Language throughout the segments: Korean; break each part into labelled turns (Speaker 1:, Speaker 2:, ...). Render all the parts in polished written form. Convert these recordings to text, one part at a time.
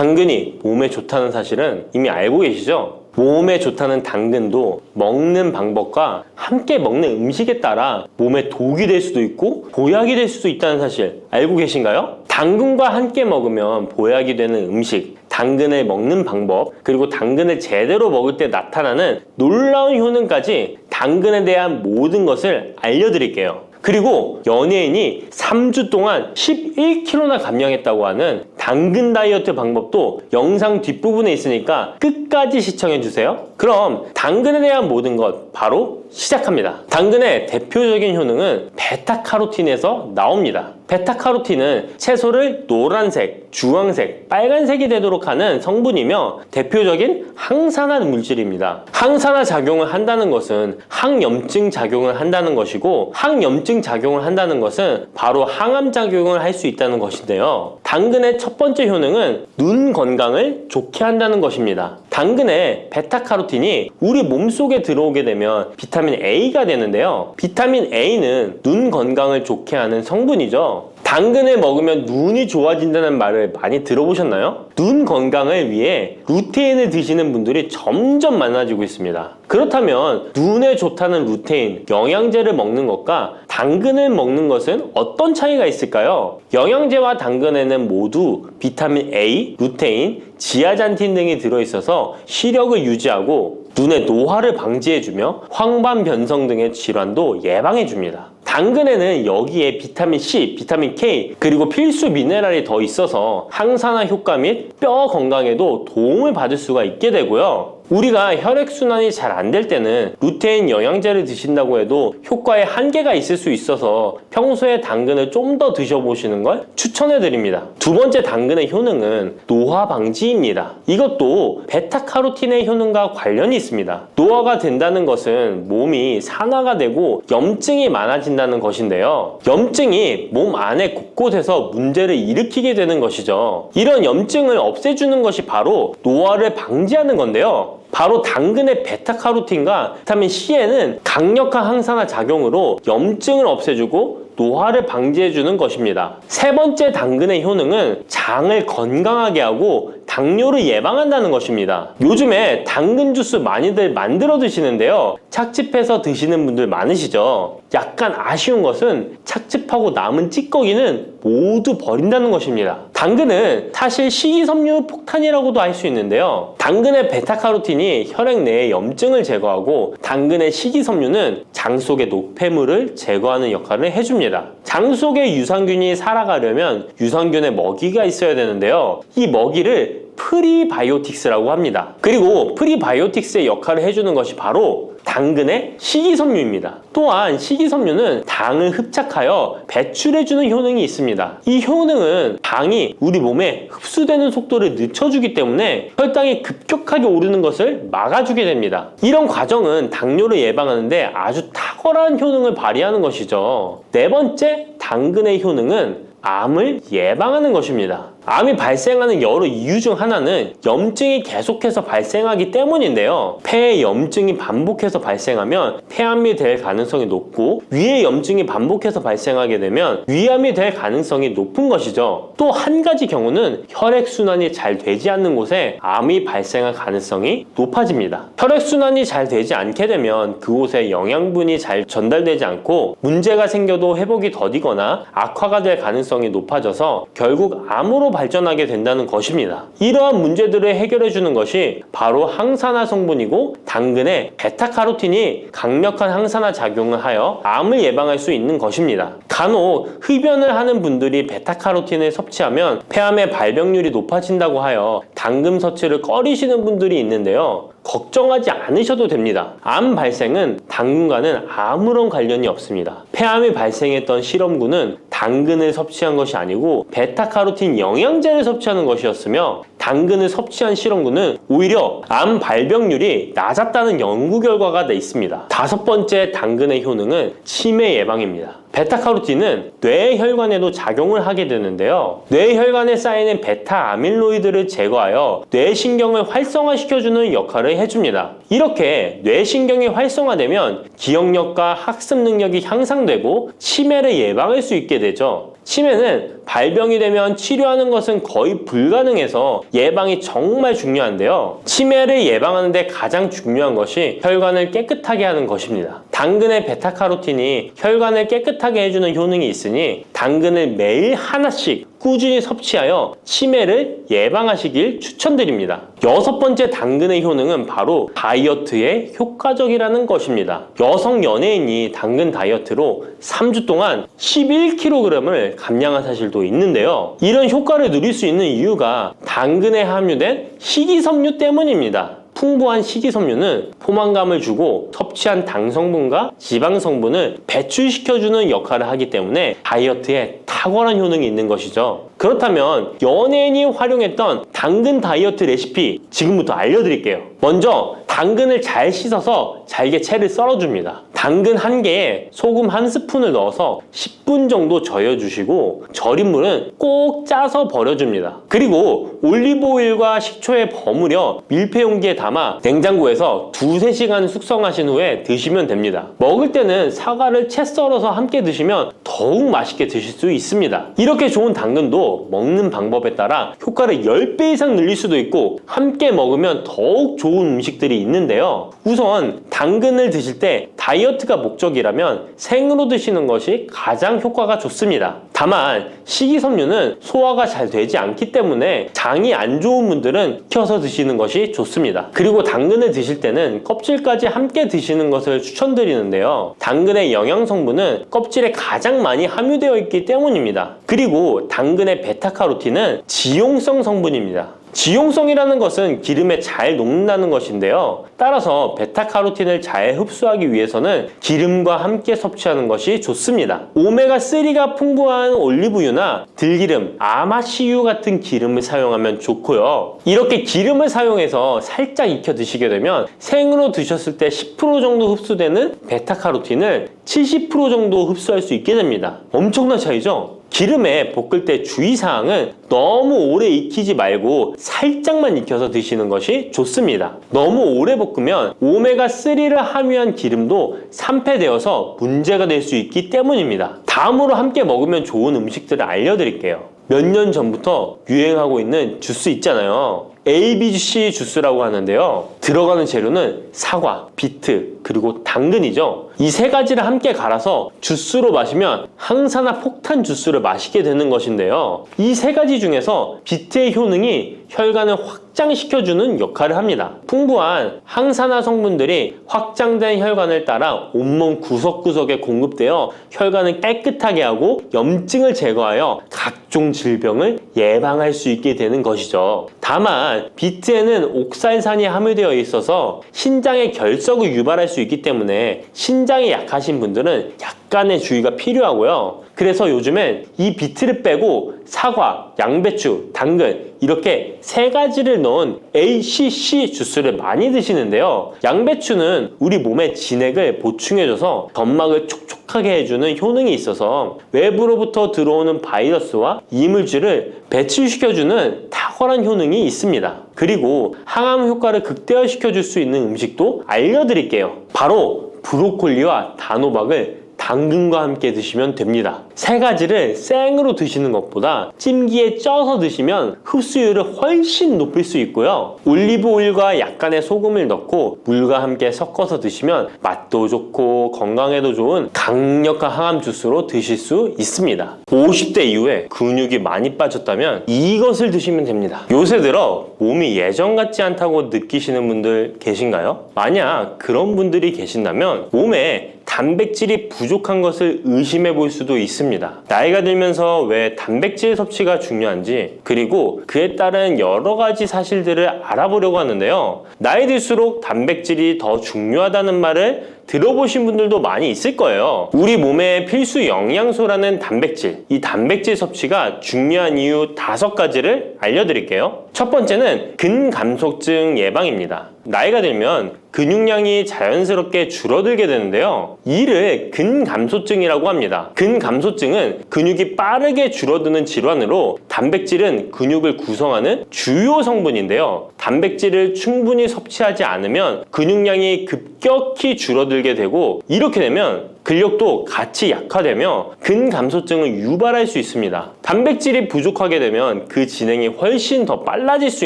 Speaker 1: 당근이 몸에 좋다는 사실은 이미 알고 계시죠? 몸에 좋다는 당근도 먹는 방법과 함께 먹는 음식에 따라 몸에 독이 될 수도 있고 보약이 될 수도 있다는 사실 알고 계신가요? 당근과 함께 먹으면 보약이 되는 음식, 당근을 먹는 방법, 그리고 당근을 제대로 먹을 때 나타나는 놀라운 효능까지 당근에 대한 모든 것을 알려드릴게요. 그리고 연예인이 3주 동안 11kg나 감량했다고 하는 당근 다이어트 방법도 영상 뒷부분에 있으니까 끝까지 시청해주세요. 그럼 당근에 대한 모든 것 바로 시작합니다. 당근의 대표적인 효능은 베타카로틴에서 나옵니다. 베타카로틴은 채소를 노란색, 주황색, 빨간색이 되도록 하는 성분이며 대표적인 항산화 물질입니다. 항산화 작용을 한다는 것은 항염증 작용을 한다는 것이고 항염증 작용을 한다는 것은 바로 항암 작용을 할 수 있다는 것인데요. 당근의 첫 번째 효능은 눈 건강을 좋게 한다는 것입니다. 당근의 베타카로틴이 우리 몸속에 들어오게 되면 비타민 A가 되는데요. 비타민 A는 눈 건강을 좋게 하는 성분이죠. 당근을 먹으면 눈이 좋아진다는 말을 많이 들어보셨나요? 눈 건강을 위해 루테인을 드시는 분들이 점점 많아지고 있습니다. 그렇다면 눈에 좋다는 루테인, 영양제를 먹는 것과 당근을 먹는 것은 어떤 차이가 있을까요? 영양제와 당근에는 모두 비타민 A, 루테인, 지아잔틴 등이 들어있어서 시력을 유지하고 눈의 노화를 방지해주며 황반 변성 등의 질환도 예방해줍니다. 당근에는 여기에 비타민 C, 비타민 K, 그리고 필수 미네랄이 더 있어서 항산화 효과 및 뼈 건강에도 도움을 받을 수가 있게 되고요. 우리가 혈액순환이 잘 안 될 때는 루테인 영양제를 드신다고 해도 효과에 한계가 있을 수 있어서 평소에 당근을 좀 더 드셔보시는 걸 추천해드립니다. 두 번째 당근의 효능은 노화 방지입니다. 이것도 베타카로틴의 효능과 관련이 있습니다. 노화가 된다는 것은 몸이 산화가 되고 염증이 많아진다는 것인데요. 염증이 몸 안에 곳곳에서 문제를 일으키게 되는 것이죠. 이런 염증을 없애주는 것이 바로 노화를 방지하는 건데요. 바로 당근의 베타카로틴과 비타민 C에는 강력한 항산화 작용으로 염증을 없애주고 노화를 방지해주는 것입니다. 세 번째 당근의 효능은 장을 건강하게 하고 당뇨를 예방한다는 것입니다. 요즘에 당근 주스 많이들 만들어 드시는데요. 착즙해서 드시는 분들 많으시죠? 약간 아쉬운 것은 착즙하고 남은 찌꺼기는 모두 버린다는 것입니다. 당근은 사실 식이섬유 폭탄이라고도 할 수 있는데요. 당근의 베타카로틴이 혈액 내의 염증을 제거하고 당근의 식이섬유는 장 속의 노폐물을 제거하는 역할을 해줍니다. 장 속의 유산균이 살아가려면 유산균의 먹이가 있어야 되는데요. 이 먹이를 프리바이오틱스라고 합니다. 그리고 프리바이오틱스의 역할을 해주는 것이 바로 당근의 식이섬유입니다. 또한 식이섬유는 당을 흡착하여 배출해주는 효능이 있습니다. 이 효능은 당이 우리 몸에 흡수되는 속도를 늦춰주기 때문에 혈당이 급격하게 오르는 것을 막아주게 됩니다. 이런 과정은 당뇨를 예방하는데 아주 탁월한 효능을 발휘하는 것이죠. 네 번째 당근의 효능은 암을 예방하는 것입니다. 암이 발생하는 여러 이유 중 하나는 염증이 계속해서 발생하기 때문인데요. 폐에 염증이 반복해서 발생하면 폐암이 될 가능성이 높고 위에 염증이 반복해서 발생하게 되면 위암이 될 가능성이 높은 것이죠. 또 한 가지 경우는 혈액순환이 잘 되지 않는 곳에 암이 발생할 가능성이 높아집니다. 혈액순환이 잘 되지 않게 되면 그곳에 영양분이 잘 전달되지 않고 문제가 생겨도 회복이 더디거나 악화가 될 가능성이 높아져서 결국 암으로 발전하게 된다는 것입니다. 이러한 문제들을 해결해주는 것이 바로 항산화 성분이고 당근의 베타카로틴이 강력한 항산화 작용을 하여 암을 예방할 수 있는 것입니다. 간혹 흡연을 하는 분들이 베타카로틴을 섭취하면 폐암의 발병률이 높아진다고 하여 당근 섭취를 꺼리시는 분들이 있는데요. 걱정하지 않으셔도 됩니다. 암 발생은 당근과는 아무런 관련이 없습니다. 폐암이 발생했던 실험군은 당근을 섭취한 것이 아니고 베타카로틴 영양제를 섭취하는 것이었으며 당근을 섭취한 실험군은 오히려 암 발병률이 낮았다는 연구 결과가 있습니다. 다섯 번째 당근의 효능은 치매 예방입니다. 베타카로틴은 뇌혈관에도 작용을 하게 되는데요. 뇌혈관에 쌓이는 베타 아밀로이드를 제거하여 뇌신경을 활성화시켜주는 역할을 해줍니다. 이렇게 뇌신경이 활성화되면 기억력과 학습 능력이 향상되고 치매를 예방할 수 있게 되죠. 치매는 발병이 되면 치료하는 것은 거의 불가능해서 예방이 정말 중요한데요. 치매를 예방하는 데 가장 중요한 것이 혈관을 깨끗하게 하는 것입니다. 당근의 베타카로틴이 혈관을 깨끗하게 해주는 효능이 있으니 당근을 매일 하나씩 꾸준히 섭취하여 치매를 예방하시길 추천드립니다. 6번째 당근의 효능은 바로 다이어트에 효과적이라는 것입니다. 여성 연예인이 당근 다이어트로 3주 동안 11kg을 감량한 사실도 있는데요. 이런 효과를 누릴 수 있는 이유가 당근에 함유된 식이섬유 때문입니다. 풍부한 식이섬유는 포만감을 주고 섭취한 당 성분과 지방 성분을 배출시켜주는 역할을 하기 때문에 다이어트에 탁월한 효능이 있는 것이죠. 그렇다면 연예인이 활용했던 당근 다이어트 레시피 지금부터 알려드릴게요. 먼저 당근을 잘 씻어서 잘게 채를 썰어줍니다. 당근 1개에 소금 1스푼을 넣어서 10분 정도 저여주시고 절인 물은 꼭 짜서 버려줍니다. 그리고 올리브오일과 식초에 버무려 밀폐 용기에 담아 냉장고에서 2~3시간 숙성하신 후에 드시면 됩니다. 먹을 때는 사과를 채 썰어서 함께 드시면 더욱 맛있게 드실 수 있습니다. 이렇게 좋은 당근도 먹는 방법에 따라 효과를 10배 이상 늘릴 수도 있고 함께 먹으면 더욱 좋은 음식들이 있는데요. 우선 당근을 드실 때 다이어트가 목적이라면 생으로 드시는 것이 가장 효과가 좋습니다. 다만 식이섬유는 소화가 잘 되지 않기 때문에 장이 안 좋은 분들은 익혀서 드시는 것이 좋습니다. 그리고 당근을 드실 때는 껍질까지 함께 드시는 것을 추천드리는데요. 당근의 영양 성분은 껍질에 가장 많이 함유되어 있기 때문입니다. 그리고 당근의 베타카로틴은 지용성 성분입니다. 지용성이라는 것은 기름에 잘 녹는다는 것인데요. 따라서 베타카로틴을 잘 흡수하기 위해서는 기름과 함께 섭취하는 것이 좋습니다. 오메가3가 풍부한 올리브유나 들기름, 아마씨유 같은 기름을 사용하면 좋고요. 이렇게 기름을 사용해서 살짝 익혀 드시게 되면 생으로 드셨을 때 10% 정도 흡수되는 베타카로틴을 70% 정도 흡수할 수 있게 됩니다. 엄청난 차이죠? 기름에 볶을 때 주의사항은 너무 오래 익히지 말고 살짝만 익혀서 드시는 것이 좋습니다. 너무 오래 볶으면 오메가3를 함유한 기름도 산패되어서 문제가 될 수 있기 때문입니다. 다음으로 함께 먹으면 좋은 음식들을 알려드릴게요. 몇 년 전부터 유행하고 있는 주스 있잖아요. ABC 주스라고 하는데요. 들어가는 재료는 사과, 비트, 그리고 당근이죠. 이 3가지를 함께 갈아서 주스로 마시면 항산화 폭탄 주스를 마시게 되는 것인데요. 이 3가지 중에서 비트의 효능이 혈관을 확장시켜주는 역할을 합니다. 풍부한 항산화 성분들이 확장된 혈관을 따라 온몸 구석구석에 공급되어 혈관을 깨끗하게 하고 염증을 제거하여 각종 질병을 예방할 수 있게 되는 것이죠. 다만 비트에는 옥살산이 함유되어 있어서 신장의 결석을 유발할 수 있기 때문에 신장이 약하신 분들은 약간의 주의가 필요하고요. 그래서 요즘엔 이 비트를 빼고 사과, 양배추, 당근 이렇게 3가지를 넣은 ACC 주스를 많이 드시는데요. 양배추는 우리 몸의 진액을 보충해줘서 점막을 촉촉하게 해주는 효능이 있어서 외부로부터 들어오는 바이러스와 이물질을 배출시켜주는 탁월한 효능이 있습니다. 그리고 항암 효과를 극대화시켜줄 수 있는 음식도 알려드릴게요. 바로 브로콜리와 단호박을 당근과 함께 드시면 됩니다. 3가지를 생으로 드시는 것보다 찜기에 쪄서 드시면 흡수율을 훨씬 높일 수 있고요. 올리브 오일과 약간의 소금을 넣고 물과 함께 섞어서 드시면 맛도 좋고 건강에도 좋은 강력한 항암 주스로 드실 수 있습니다. 50대 이후에 근육이 많이 빠졌다면 이것을 드시면 됩니다. 요새 들어 몸이 예전 같지 않다고 느끼시는 분들 계신가요? 만약 그런 분들이 계신다면 몸에 단백질이 부족한 것을 의심해 볼 수도 있습니다. 나이가 들면서 왜 단백질 섭취가 중요한지 그리고 그에 따른 여러 가지 사실들을 알아보려고 하는데요. 나이 들수록 단백질이 더 중요하다는 말을 들어보신 분들도 많이 있을 거예요. 우리 몸의 필수 영양소라는 단백질, 이 단백질 섭취가 중요한 이유 5가지를 알려드릴게요. 첫 번째는 근감소증 예방입니다. 나이가 들면 근육량이 자연스럽게 줄어들게 되는데요. 이를 근감소증이라고 합니다. 근감소증은 근육이 빠르게 줄어드는 질환으로 단백질은 근육을 구성하는 주요 성분인데요. 단백질을 충분히 섭취하지 않으면 근육량이 급격히 줄어들게 되고 이렇게 되면 근력도 같이 약화되며 근감소증을 유발할 수 있습니다. 단백질이 부족하게 되면 그 진행이 훨씬 더 빨라질 수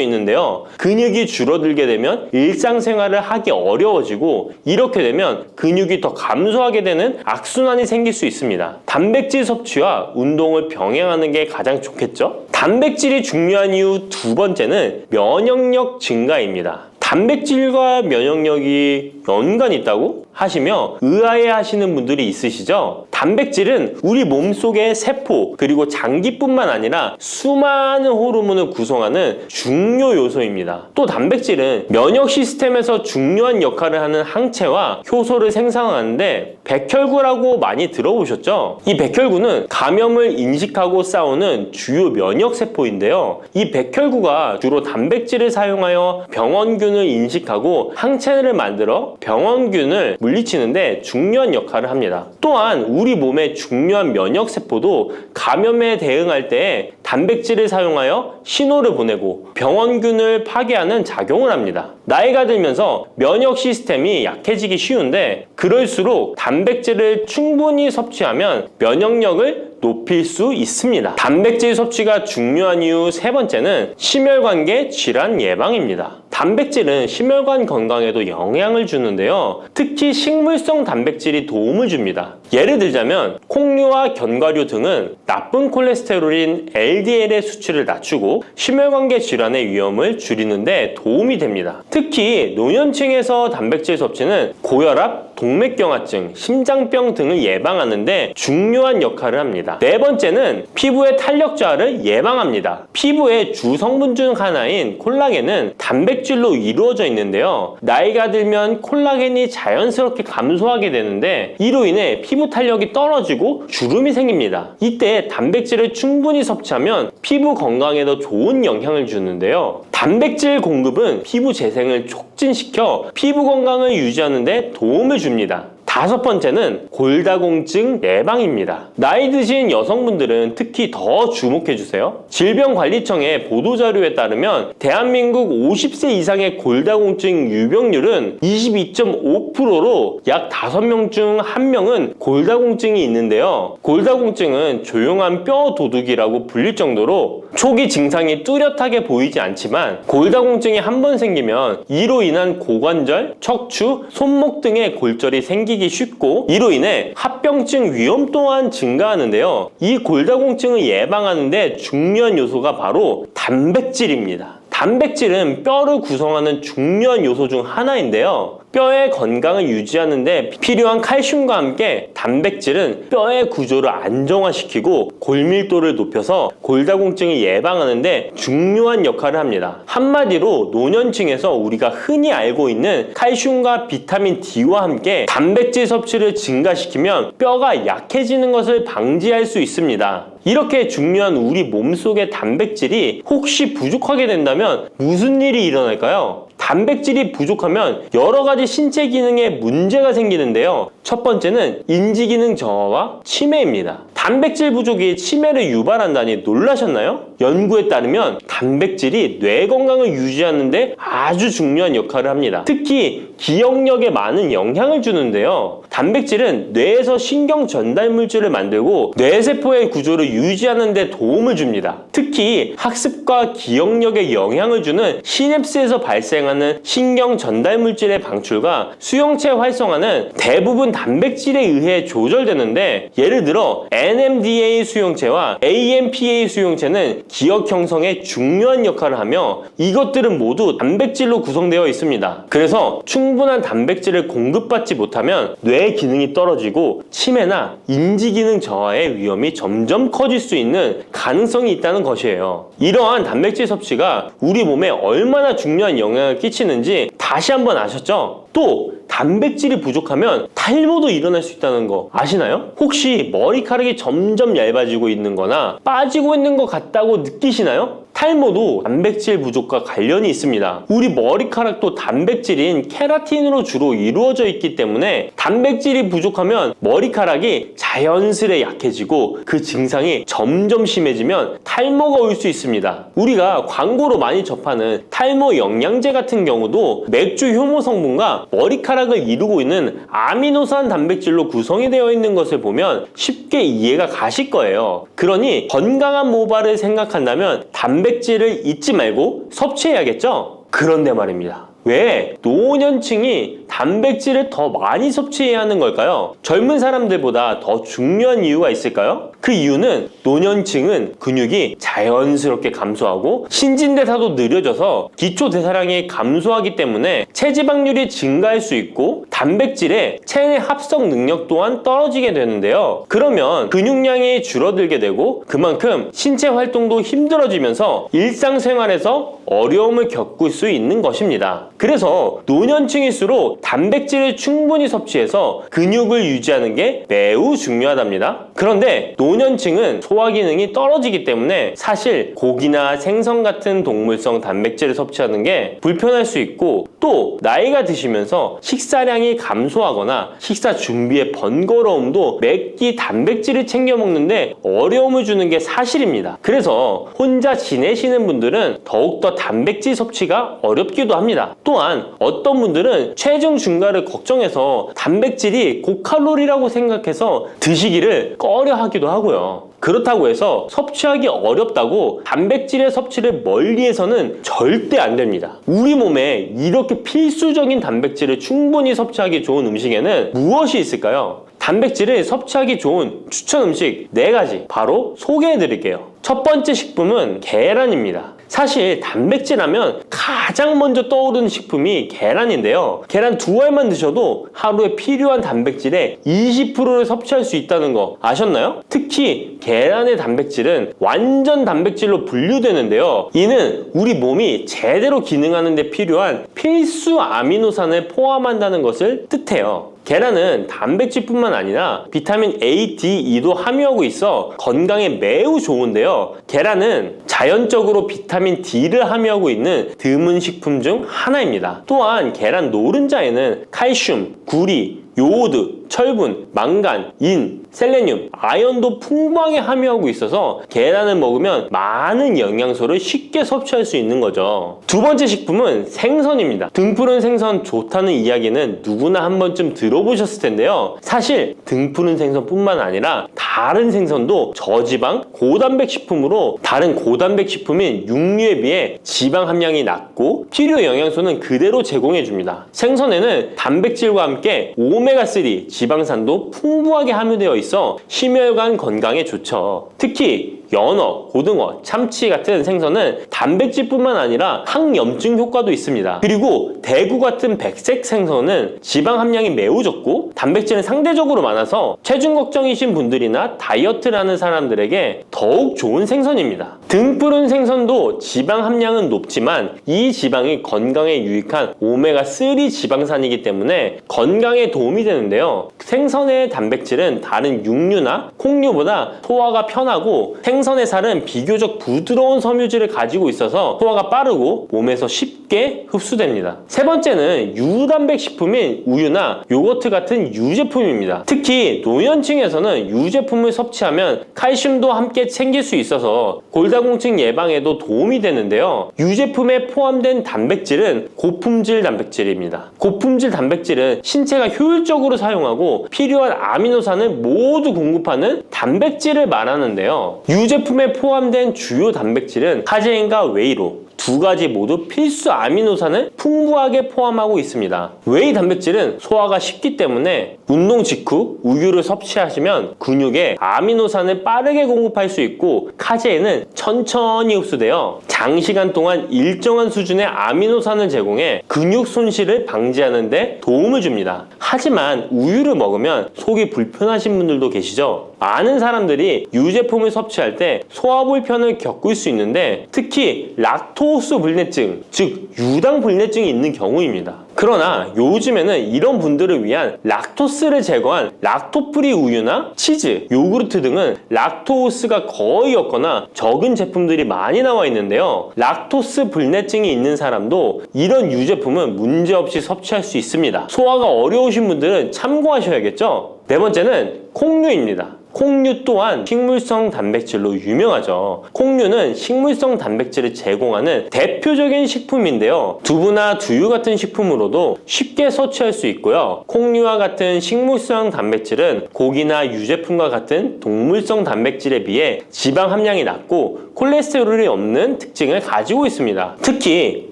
Speaker 1: 있는데요. 근육이 줄어들게 되면 일상생활을 하기 어려워지고 이렇게 되면 근육이 더 감소하게 되는 악순환이 생길 수 있습니다. 단백질 섭취와 운동을 병행하는 게 가장 좋겠죠? 단백질이 중요한 이유 두 번째는 면역력 증가입니다. 단백질과 면역력이 연관이 있다고 하시며 의아해 하시는 분들이 있으시죠? 단백질은 우리 몸속의 세포 그리고 장기뿐만 아니라 수많은 호르몬을 구성하는 중요 요소입니다. 또 단백질은 면역 시스템에서 중요한 역할을 하는 항체와 효소를 생산하는데 백혈구라고 많이 들어보셨죠? 이 백혈구는 감염을 인식하고 싸우는 주요 면역 세포인데요. 이 백혈구가 주로 단백질을 사용하여 병원균을 인식하고 항체를 만들어 병원균을 물리치는데 중요한 역할을 합니다. 또한 우리 몸의 중요한 면역 세포도 감염에 대응할 때 단백질을 사용하여 신호를 보내고 병원균을 파괴하는 작용을 합니다. 나이가 들면서 면역 시스템이 약해지기 쉬운데 그럴수록 단백질을 충분히 섭취하면 면역력을 높일 수 있습니다. 단백질 섭취가 중요한 이유 세 번째는 심혈관계 질환 예방입니다. 단백질은 심혈관 건강에도 영향을 주는데요. 특히 식물성 단백질이 도움을 줍니다. 예를 들자면 콩류와 견과류 등은 나쁜 콜레스테롤인 LDL의 수치를 낮추고 심혈관계 질환의 위험을 줄이는데 도움이 됩니다. 특히 노년층에서 단백질 섭취는 고혈압, 동맥경화증, 심장병 등을 예방하는데 중요한 역할을 합니다. 네 번째는 피부의 탄력 저하를 예방합니다. 피부의 주 성분 중 하나인 콜라겐은 단백질로 이루어져 있는데요. 나이가 들면 콜라겐이 자연스럽게 감소하게 되는데 이로 인해 피부 탄력이 떨어지고 주름이 생깁니다. 이때 단백질을 충분히 섭취하면 피부 건강에도 좋은 영향을 주는데요. 단백질 공급은 피부 재생을 촉진시켜 피부 건강을 유지하는 데 도움을 줍니다. 다섯 번째는 골다공증 예방입니다. 나이 드신 여성분들은 특히 더 주목해주세요. 질병관리청의 보도자료에 따르면 대한민국 50세 이상의 골다공증 유병률은 22.5%로 약 5명 중 1명은 골다공증이 있는데요. 골다공증은 조용한 뼈 도둑이라고 불릴 정도로 초기 증상이 뚜렷하게 보이지 않지만 골다공증이 한 번 생기면 이로 인한 고관절, 척추, 손목 등의 골절이 생기기 쉽고 이로 인해 합병증 위험 또한 증가하는데요. 이 골다공증을 예방하는 데 중요한 요소가 바로 단백질입니다. 단백질은 뼈를 구성하는 중요한 요소 중 하나인데요. 뼈의 건강을 유지하는 데 필요한 칼슘과 함께 단백질은 뼈의 구조를 안정화시키고 골밀도를 높여서 골다공증을 예방하는 데 중요한 역할을 합니다. 한마디로 노년층에서 우리가 흔히 알고 있는 칼슘과 비타민 D와 함께 단백질 섭취를 증가시키면 뼈가 약해지는 것을 방지할 수 있습니다. 이렇게 중요한 우리 몸속의 단백질이 혹시 부족하게 된다면 무슨 일이 일어날까요? 단백질이 부족하면 여러 가지 신체 기능에 문제가 생기는데요. 첫 번째는 인지 기능 저하와 치매입니다. 단백질 부족이 치매를 유발한다니 놀라셨나요? 연구에 따르면 단백질이 뇌 건강을 유지하는 데 아주 중요한 역할을 합니다. 특히 기억력에 많은 영향을 주는데요. 단백질은 뇌에서 신경 전달 물질을 만들고 뇌세포의 구조를 유지하는 데 도움을 줍니다. 특히 학습과 기억력에 영향을 주는 시냅스에서 발생하는 신경 전달 물질의 방출과 수용체 활성화는 대부분 단백질에 의해 조절되는데 예를 들어 NMDA 수용체와 AMPA 수용체는 기억 형성에 중요한 역할을 하며 이것들은 모두 단백질로 구성되어 있습니다. 그래서 충분한 단백질을 공급받지 못하면 뇌 기능이 떨어지고 치매나 인지 기능 저하의 위험이 점점 커질 수 있는 가능성이 있다는 것이에요. 이러한 단백질 섭취가 우리 몸에 얼마나 중요한 영향을 끼치는지 다시 한번 아셨죠? 또 단백질이 부족하면 탈모도 일어날 수 있다는 거 아시나요? 혹시 머리카락이 점점 얇아지고 있는 거나 빠지고 있는 것 같다고 느끼시나요? 탈모도 단백질 부족과 관련이 있습니다. 우리 머리카락도 단백질인 케라틴으로 주로 이루어져 있기 때문에 단백질이 부족하면 머리카락이 자연스레 약해지고 그 증상이 점점 심해지면 탈모가 올 수 있습니다. 우리가 광고로 많이 접하는 탈모 영양제 같은 경우도 맥주 효모 성분과 머리카락을 이루고 있는 아미노산 단백질로 구성이 되어 있는 것을 보면 쉽게 이해가 가실 거예요. 그러니 건강한 모발을 생각한다면 단백질을 잊지 말고 섭취해야겠죠? 그런데 말입니다. 왜 노년층이 단백질을 더 많이 섭취해야 하는 걸까요? 젊은 사람들보다 더 중요한 이유가 있을까요? 그 이유는 노년층은 근육이 자연스럽게 감소하고 신진대사도 느려져서 기초대사량이 감소하기 때문에 체지방률이 증가할 수 있고 단백질의 체내 합성 능력 또한 떨어지게 되는데요. 그러면 근육량이 줄어들게 되고 그만큼 신체 활동도 힘들어지면서 일상생활에서 어려움을 겪을 수 있는 것입니다. 그래서 노년층일수록 단백질을 충분히 섭취해서 근육을 유지하는 게 매우 중요하답니다. 그런데 노년층은 소화 기능이 떨어지기 때문에 사실 고기나 생선 같은 동물성 단백질을 섭취하는 게 불편할 수 있고 또 나이가 드시면서 식사량이 감소하거나 식사 준비의 번거로움도 매끼 단백질을 챙겨 먹는데 어려움을 주는 게 사실입니다. 그래서 혼자 지내시는 분들은 더욱더 단백질 섭취가 어렵기도 합니다. 또한 어떤 분들은 체중 증가를 걱정해서 단백질이 고칼로리라고 생각해서 드시기를 꺼려 하기도 하고요. 그렇다고 해서 섭취하기 어렵다고 단백질의 섭취를 멀리해서는 절대 안 됩니다. 우리 몸에 이렇게 필수적인 단백질을 충분히 섭취하기 좋은 음식에는 무엇이 있을까요? 단백질을 섭취하기 좋은 추천 음식 4가지 바로 소개해 드릴게요. 첫 번째 식품은 계란입니다. 사실 단백질 하면 가장 먼저 떠오르는 식품이 계란인데요. 계란 2알만 드셔도 하루에 필요한 단백질의 20%를 섭취할 수 있다는 거 아셨나요? 특히 계란의 단백질은 완전 단백질로 분류되는데요. 이는 우리 몸이 제대로 기능하는 데 필요한 필수 아미노산을 포함한다는 것을 뜻해요. 계란은 단백질뿐만 아니라 비타민 A, D, E도 함유하고 있어 건강에 매우 좋은데요. 계란은 자연적으로 비타민 D를 함유하고 있는 드문 식품 중 하나입니다. 또한 계란 노른자에는 칼슘, 구리, 요오드, 철분, 망간, 인, 셀레늄, 아연도 풍부하게 함유하고 있어서 계란을 먹으면 많은 영양소를 쉽게 섭취할 수 있는 거죠. 두 번째 식품은 생선입니다. 등푸른 생선 좋다는 이야기는 누구나 한 번쯤 들어보셨을 텐데요. 사실 등푸른 생선뿐만 아니라 다른 생선도 저지방, 고단백 식품으로 다른 고단백 식품인 육류에 비해 지방 함량이 낮고 필요 영양소는 그대로 제공해줍니다. 생선에는 단백질과 함께 오메가3 지방산도 풍부하게 함유되어 있어 심혈관 건강에 좋죠. 특히 연어, 고등어, 참치 같은 생선은 단백질뿐만 아니라 항염증 효과도 있습니다. 그리고 대구 같은 백색 생선은 지방 함량이 매우 적고 단백질은 상대적으로 많아서 체중 걱정이신 분들이나 다이어트를 하는 사람들에게 더욱 좋은 생선입니다. 등푸른 생선도 지방 함량은 높지만 이 지방이 건강에 유익한 오메가3 지방산이기 때문에 건강에 도움이 되는데요. 생선의 단백질은 다른 육류나 콩류보다 소화가 편하고 생선의 살은 비교적 부드러운 섬유질을 가지고 있어서 소화가 빠르고 몸에서 쉽게 흡수됩니다. 세 번째는 유단백 식품인 우유나 요거트 같은 유제품입니다. 특히 노년층에서는 유제품을 섭취하면 칼슘도 함께 챙길 수 있어서 골다공증 예방에도 도움이 되는데요. 유제품에 포함된 단백질은 고품질 단백질입니다. 고품질 단백질은 신체가 효율적으로 사용하고 필요한 아미노산을 모두 공급하는 단백질을 말하는데요. 유제품에 포함된 주요 단백질은 카제인과 웨이로 2가지 모두 필수 아미노산을 풍부하게 포함하고 있습니다. 웨이 단백질은 소화가 쉽기 때문에 운동 직후 우유를 섭취하시면 근육에 아미노산을 빠르게 공급할 수 있고 카제인은 천천히 흡수되어 장시간 동안 일정한 수준의 아미노산을 제공해 근육 손실을 방지하는 데 도움을 줍니다. 하지만 우유를 먹으면 속이 불편하신 분들도 계시죠? 많은 사람들이 유제품을 섭취할 때 소화 불편을 겪을 수 있는데 특히 락토스 불내증, 즉 유당 불내증이 있는 경우입니다. 그러나 요즘에는 이런 분들을 위한 락토스를 제거한 락토프리 우유나 치즈, 요구르트 등은 락토스가 거의 없거나 적은 제품들이 많이 나와 있는데요. 락토스 불내증이 있는 사람도 이런 유제품은 문제없이 섭취할 수 있습니다. 소화가 어려우신 분들은 참고하셔야겠죠? 네 번째는 콩류입니다. 콩류 또한 식물성 단백질로 유명하죠. 콩류는 식물성 단백질을 제공하는 대표적인 식품인데요. 두부나 두유 같은 식품으로도 쉽게 섭취할 수 있고요. 콩류와 같은 식물성 단백질은 고기나 유제품과 같은 동물성 단백질에 비해 지방 함량이 낮고 콜레스테롤이 없는 특징을 가지고 있습니다. 특히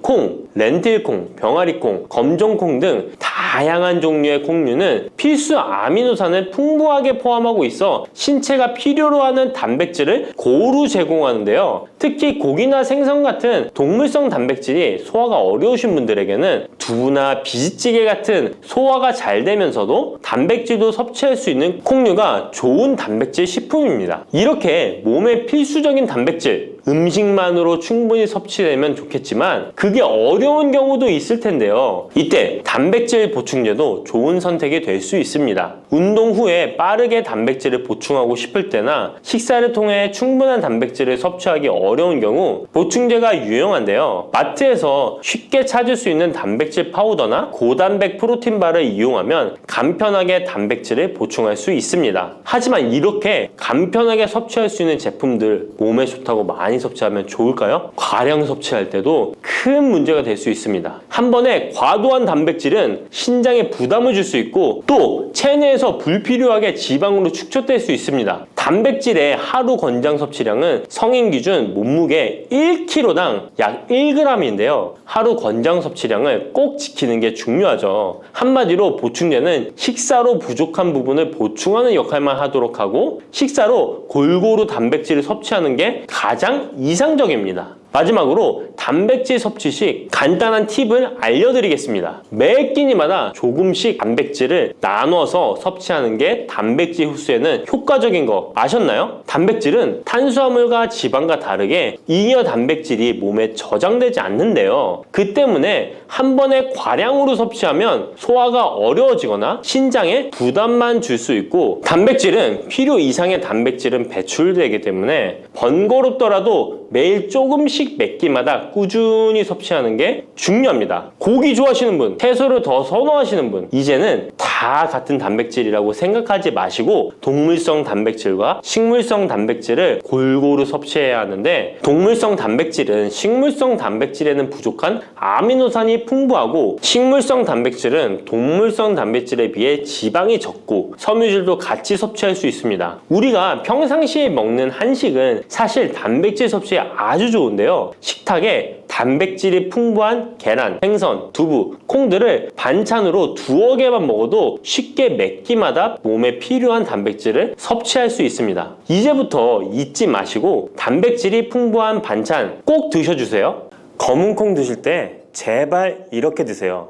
Speaker 1: 콩, 렌틸콩, 병아리콩, 검정콩 등 다양한 종류의 콩류는 필수 아미노산을 풍부하게 포함하고 있어 신체가 필요로 하는 단백질을 고루 제공하는데요. 특히 고기나 생선 같은 동물성 단백질이 소화가 어려우신 분들에게는 두부나 비지찌개 같은 소화가 잘 되면서도 단백질도 섭취할 수 있는 콩류가 좋은 단백질 식품입니다. 이렇게 몸에 필수적인 단백질, 음식만으로 충분히 섭취되면 좋겠지만 그게 어려운 경우도 있을 텐데요. 이때 단백질 보충제도 좋은 선택이 될 수 있습니다. 운동 후에 빠르게 단백질을 보충하고 싶을 때나 식사를 통해 충분한 단백질을 섭취하기 어려운 경우 보충제가 유용한데요. 마트에서 쉽게 찾을 수 있는 단백질 파우더나 고단백 프로틴바를 이용하면 간편하게 단백질을 보충할 수 있습니다. 하지만 이렇게 간편하게 섭취할 수 있는 제품들 몸에 좋다고 많이 섭취하면 좋을까요? 과량 섭취할 때도 큰 문제가 될 수 있습니다. 한 번에 과도한 단백질은 신장에 부담을 줄 수 있고 또 체내에서 불필요하게 지방으로 축적될 수 있습니다. 단백질의 하루 권장 섭취량은 성인 기준 몸무게 1kg당 약 1g인데요. 하루 권장 섭취량을 꼭 지키는 게 중요하죠. 한마디로 보충제는 식사로 부족한 부분을 보충하는 역할만 하도록 하고 식사로 골고루 단백질을 섭취하는 게 가장 이상적입니다. 마지막으로 단백질 섭취 시 간단한 팁을 알려드리겠습니다. 매 끼니마다 조금씩 단백질을 나눠서 섭취하는 게 단백질 흡수에는 효과적인 거 아셨나요? 단백질은 탄수화물과 지방과 다르게 잉여 단백질이 몸에 저장되지 않는데요. 그 때문에 한 번에 과량으로 섭취하면 소화가 어려워지거나 신장에 부담만 줄 수 있고 단백질은 필요 이상의 단백질은 배출되기 때문에 번거롭더라도 매일 조금씩 몇 끼마다 꾸준히 섭취하는 게 중요합니다. 고기 좋아하시는 분, 채소를 더 선호하시는 분, 이제는 다 같은 단백질이라고 생각하지 마시고 동물성 단백질과 식물성 단백질을 골고루 섭취해야 하는데 동물성 단백질은 식물성 단백질에는 부족한 아미노산이 풍부하고 식물성 단백질은 동물성 단백질에 비해 지방이 적고 섬유질도 같이 섭취할 수 있습니다. 우리가 평상시에 먹는 한식은 사실 단백질 섭취에 아주 좋은데요. 식탁에 단백질이 풍부한 계란, 생선, 두부, 콩들을 반찬으로 두어 개만 먹어도 쉽게 몇 끼마다 몸에 필요한 단백질을 섭취할 수 있습니다. 이제부터 잊지 마시고 단백질이 풍부한 반찬 꼭 드셔주세요. 검은 콩 드실 때 제발 이렇게 드세요.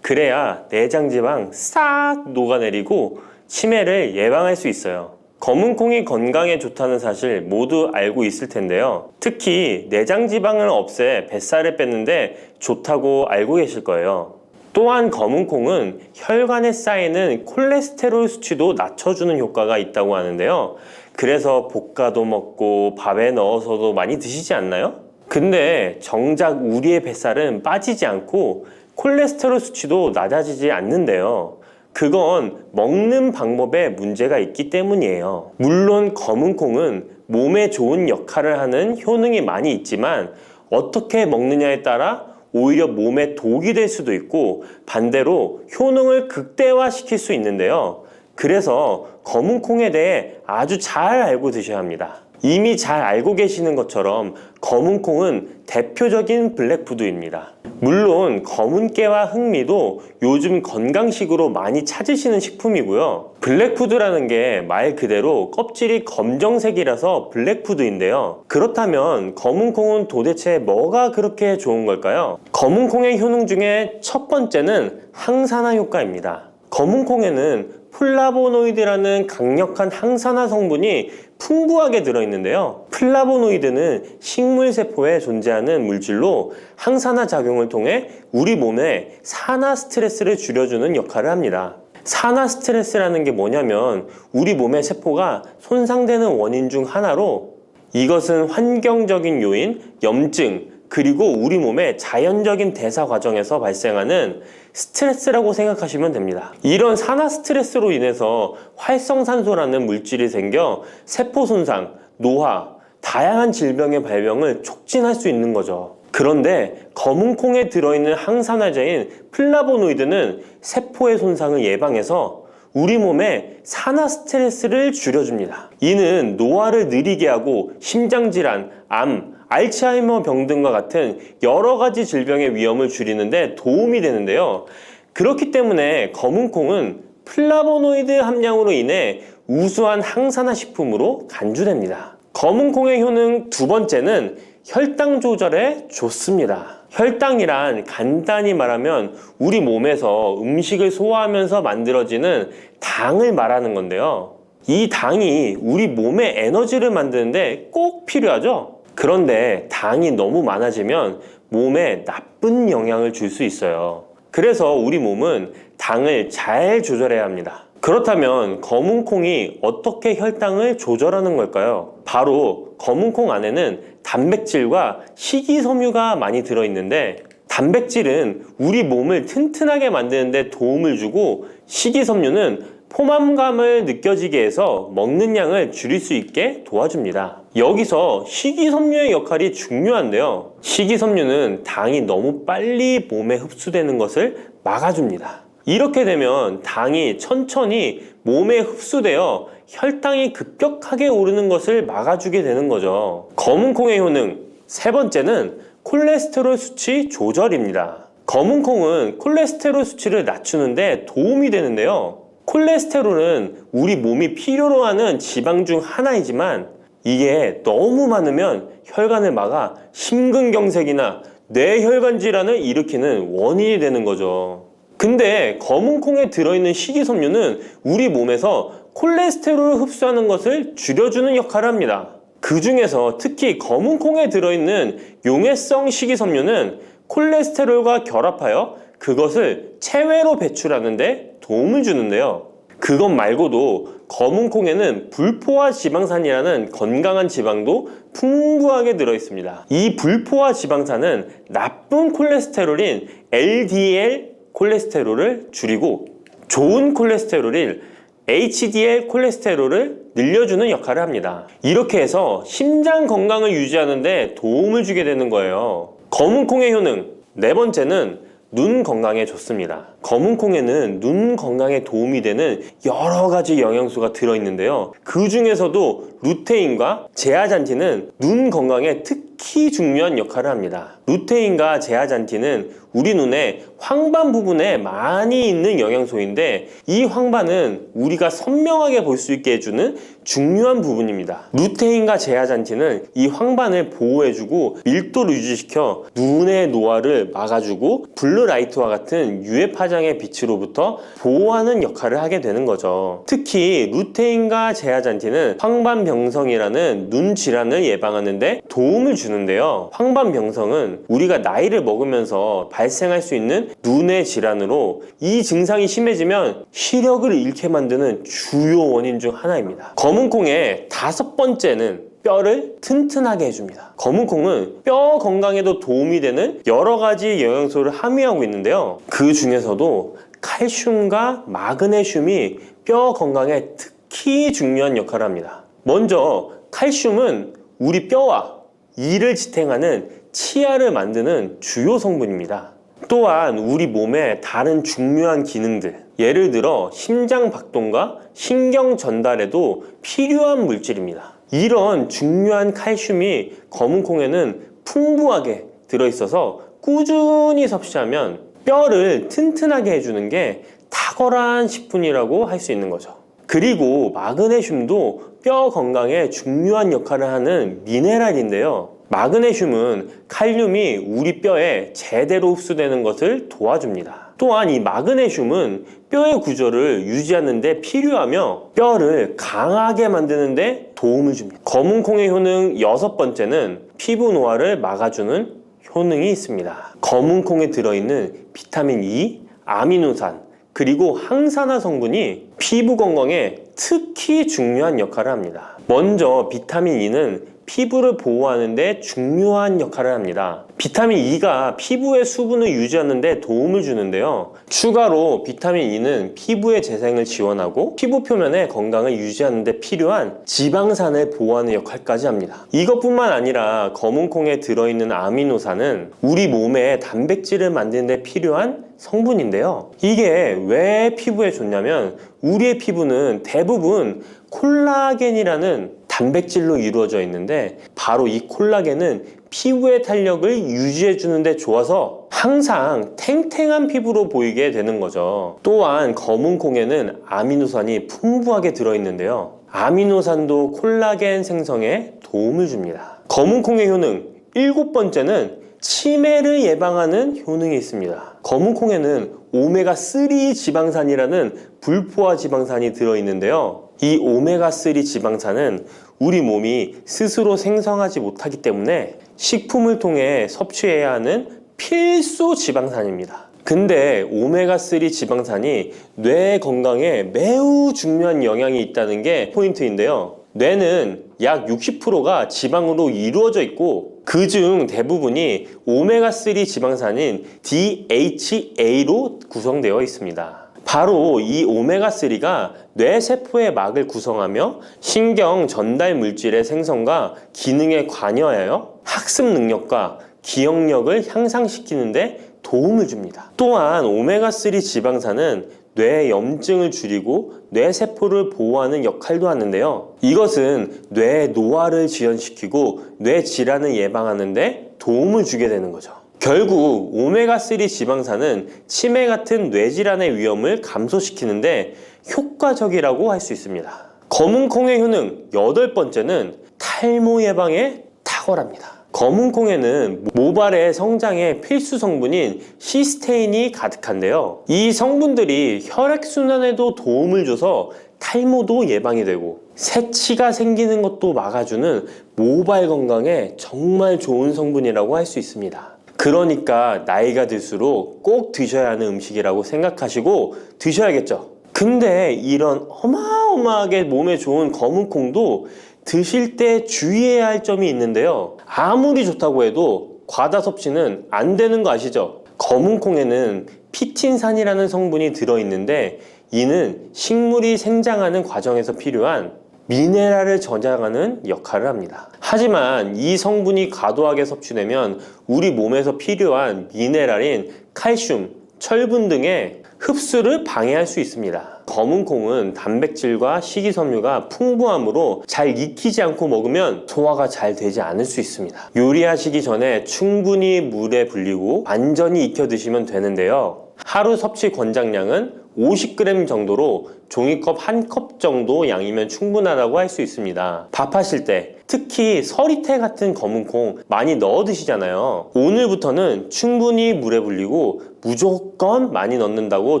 Speaker 1: 그래야 내장 지방 싹 녹아내리고 치매를 예방할 수 있어요. 검은 콩이 건강에 좋다는 사실 모두 알고 있을 텐데요. 특히 내장 지방을 없애 뱃살을 뺐는데 좋다고 알고 계실 거예요. 또한 검은 콩은 혈관에 쌓이는 콜레스테롤 수치도 낮춰주는 효과가 있다고 하는데요. 그래서 볶아도 먹고 밥에 넣어서도 많이 드시지 않나요? 근데 정작 우리의 뱃살은 빠지지 않고 콜레스테롤 수치도 낮아지지 않는데요. 그건 먹는 방법에 문제가 있기 때문이에요. 물론 검은 콩은 몸에 좋은 역할을 하는 효능이 많이 있지만 어떻게 먹느냐에 따라 오히려 몸에 독이 될 수도 있고 반대로 효능을 극대화시킬 수 있는데요. 그래서 검은 콩에 대해 아주 잘 알고 드셔야 합니다. 이미 잘 알고 계시는 것처럼 검은 콩은 대표적인 블랙푸드입니다. 물론 검은 깨와 흑미도 요즘 건강식으로 많이 찾으시는 식품이고요. 블랙푸드라는 게 말 그대로 껍질이 검정색이라서 블랙푸드인데요. 그렇다면 검은 콩은 도대체 뭐가 그렇게 좋은 걸까요? 검은 콩의 효능 중에 첫 번째는 항산화 효과입니다. 검은 콩에는 플라보노이드라는 강력한 항산화 성분이 풍부하게 들어있는데요. 플라보노이드는 식물세포에 존재하는 물질로 항산화 작용을 통해 우리 몸에 산화 스트레스를 줄여주는 역할을 합니다. 산화 스트레스라는 게 뭐냐면 우리 몸의 세포가 손상되는 원인 중 하나로, 이것은 환경적인 요인, 염증, 그리고 우리 몸의 자연적인 대사 과정에서 발생하는 스트레스라고 생각하시면 됩니다. 이런 산화 스트레스로 인해서 활성산소라는 물질이 생겨 세포 손상, 노화, 다양한 질병의 발병을 촉진할 수 있는 거죠. 그런데 검은콩에 들어있는 항산화제인 플라보노이드는 세포의 손상을 예방해서 우리 몸에 산화 스트레스를 줄여줍니다. 이는 노화를 느리게 하고 심장질환, 암, 알츠하이머 병 등과 같은 여러 가지 질병의 위험을 줄이는데 도움이 되는데요. 그렇기 때문에 검은콩은 플라보노이드 함량으로 인해 우수한 항산화 식품으로 간주됩니다. 검은콩의 효능 두 번째는 혈당 조절에 좋습니다. 혈당이란 간단히 말하면 우리 몸에서 음식을 소화하면서 만들어지는 당을 말하는 건데요. 이 당이 우리 몸의 에너지를 만드는데 꼭 필요하죠. 그런데 당이 너무 많아지면 몸에 나쁜 영향을 줄 수 있어요. 그래서 우리 몸은 당을 잘 조절해야 합니다. 그렇다면 검은콩이 어떻게 혈당을 조절하는 걸까요? 바로 검은콩 안에는 단백질과 식이섬유가 많이 들어있는데, 단백질은 우리 몸을 튼튼하게 만드는 데 도움을 주고, 식이섬유는 포만감을 느껴지게 해서 먹는 양을 줄일 수 있게 도와줍니다. 여기서 식이섬유의 역할이 중요한데요. 식이섬유는 당이 너무 빨리 몸에 흡수되는 것을 막아줍니다. 이렇게 되면 당이 천천히 몸에 흡수되어 혈당이 급격하게 오르는 것을 막아주게 되는 거죠. 검은콩의 효능 세 번째는 콜레스테롤 수치 조절입니다. 검은콩은 콜레스테롤 수치를 낮추는데 도움이 되는데요. 콜레스테롤은 우리 몸이 필요로 하는 지방 중 하나이지만 이게 너무 많으면 혈관을 막아 심근경색이나 뇌혈관 질환을 일으키는 원인이 되는 거죠. 근데 검은콩에 들어있는 식이섬유는 우리 몸에서 콜레스테롤을 흡수하는 것을 줄여주는 역할을 합니다. 그 중에서 특히 검은콩에 들어있는 용해성 식이섬유는 콜레스테롤과 결합하여 그것을 체외로 배출하는데 도움을 주는데요. 그것 말고도 검은콩에는 불포화 지방산이라는 건강한 지방도 풍부하게 들어있습니다. 이 불포화 지방산은 나쁜 콜레스테롤인 LDL 콜레스테롤을 줄이고 좋은 콜레스테롤인 HDL 콜레스테롤을 늘려주는 역할을 합니다. 이렇게 해서 심장 건강을 유지하는 데 도움을 주게 되는 거예요. 검은콩의 효능 네 번째는 눈 건강에 좋습니다. 검은콩에는 눈 건강에 도움이 되는 여러 가지 영양소가 들어있는데요. 그 중에서도 루테인과 제아잔틴은 눈 건강에 특히 중요한 역할을 합니다. 루테인과 제아잔틴은 우리 눈의 황반 부분에 많이 있는 영양소인데, 이 황반은 우리가 선명하게 볼 수 있게 해주는 중요한 부분입니다. 루테인과 제아잔틴은 이 황반을 보호해주고 밀도를 유지시켜 눈의 노화를 막아주고 블루라이트와 같은 UV 파장의 빛으로부터 보호하는 역할을 하게 되는 거죠. 특히 루테인과 제아잔틴은 황반병성이라는 눈 질환을 예방하는 데 도움을 주는데요. 황반병성은 우리가 나이를 먹으면서 발생할 수 있는 눈의 질환으로, 이 증상이 심해지면 시력을 잃게 만드는 주요 원인 중 하나입니다. 검은콩의 다섯 번째는 뼈를 튼튼하게 해줍니다. 검은콩은 뼈 건강에도 도움이 되는 여러 가지 영양소를 함유하고 있는데요. 그 중에서도 칼슘과 마그네슘이 뼈 건강에 특히 중요한 역할을 합니다. 먼저 칼슘은 우리 뼈와 이를 지탱하는 치아를 만드는 주요 성분입니다. 또한 우리 몸의 다른 중요한 기능들, 예를 들어 심장 박동과 신경 전달에도 필요한 물질입니다. 이런 중요한 칼슘이 검은콩에는 풍부하게 들어있어서 꾸준히 섭취하면 뼈를 튼튼하게 해주는 게 탁월한 식품이라고 할 수 있는 거죠. 그리고 마그네슘도 뼈 건강에 중요한 역할을 하는 미네랄인데요. 마그네슘은 칼륨이 우리 뼈에 제대로 흡수되는 것을 도와줍니다. 또한 이 마그네슘은 뼈의 구조를 유지하는 데 필요하며 뼈를 강하게 만드는 데 도움을 줍니다. 검은콩의 효능 6번째는 피부 노화를 막아주는 효능이 있습니다. 검은콩에 들어있는 비타민 E, 아미노산, 그리고 항산화 성분이 피부 건강에 특히 중요한 역할을 합니다. 먼저 비타민 E는 피부를 보호하는 데 중요한 역할을 합니다. 비타민 E가 피부의 수분을 유지하는 데 도움을 주는데요. 추가로 비타민 E는 피부의 재생을 지원하고 피부 표면의 건강을 유지하는 데 필요한 지방산을 보호하는 역할까지 합니다. 이것뿐만 아니라 검은콩에 들어있는 아미노산은 우리 몸에 단백질을 만드는 데 필요한 성분인데요. 이게 왜 피부에 좋냐면 우리의 피부는 대부분 콜라겐이라는 단백질로 이루어져 있는데 바로 이 콜라겐은 피부의 탄력을 유지해 주는데 좋아서 항상 탱탱한 피부로 보이게 되는 거죠. 또한 검은콩에는 아미노산이 풍부하게 들어있는데요. 아미노산도 콜라겐 생성에 도움을 줍니다. 검은콩의 효능 7번째는 치매를 예방하는 효능이 있습니다. 검은콩에는 오메가3 지방산이라는 불포화 지방산이 들어있는데요. 이 오메가3 지방산은 우리 몸이 스스로 생성하지 못하기 때문에 식품을 통해 섭취해야 하는 필수 지방산입니다. 근데 오메가3 지방산이 뇌 건강에 매우 중요한 영향이 있다는 게 포인트인데요. 뇌는 약 60%가 지방으로 이루어져 있고 그중 대부분이 오메가3 지방산인 DHA로 구성되어 있습니다. 바로 이 오메가3가 뇌세포의 막을 구성하며 신경 전달 물질의 생성과 기능에 관여하여 학습 능력과 기억력을 향상시키는 데 도움을 줍니다. 또한 오메가3 지방산은 뇌 염증을 줄이고 뇌세포를 보호하는 역할도 하는데요. 이것은 뇌 노화를 지연시키고 뇌 질환을 예방하는 데 도움을 주게 되는 거죠. 결국 오메가3 지방산은 치매 같은 뇌질환의 위험을 감소시키는데 효과적이라고 할 수 있습니다. 검은콩의 효능 8번째는 탈모 예방에 탁월합니다. 검은콩에는 모발의 성장에 필수 성분인 시스테인이 가득한데요. 이 성분들이 혈액순환에도 도움을 줘서 탈모도 예방이 되고 새치가 생기는 것도 막아주는 모발 건강에 정말 좋은 성분이라고 할 수 있습니다. 그러니까 나이가 들수록 꼭 드셔야 하는 음식이라고 생각하시고 드셔야겠죠. 근데 이런 어마어마하게 몸에 좋은 검은콩도 드실 때 주의해야 할 점이 있는데요. 아무리 좋다고 해도 과다 섭취는 안 되는 거 아시죠? 검은콩에는 피틴산이라는 성분이 들어있는데 이는 식물이 생장하는 과정에서 필요한 미네랄을 저장하는 역할을 합니다. 하지만 이 성분이 과도하게 섭취되면 우리 몸에서 필요한 미네랄인 칼슘, 철분 등의 흡수를 방해할 수 있습니다. 검은콩은 단백질과 식이섬유가 풍부하므로 잘 익히지 않고 먹으면 소화가 잘 되지 않을 수 있습니다. 요리하시기 전에 충분히 물에 불리고 완전히 익혀 드시면 되는데요. 하루 섭취 권장량은 50g 정도로 종이컵 1컵 정도 양이면 충분하다고 할 수 있습니다. 밥하실 때 특히 서리태 같은 검은콩 많이 넣어 드시잖아요. 오늘부터는 충분히 물에 불리고 무조건 많이 넣는다고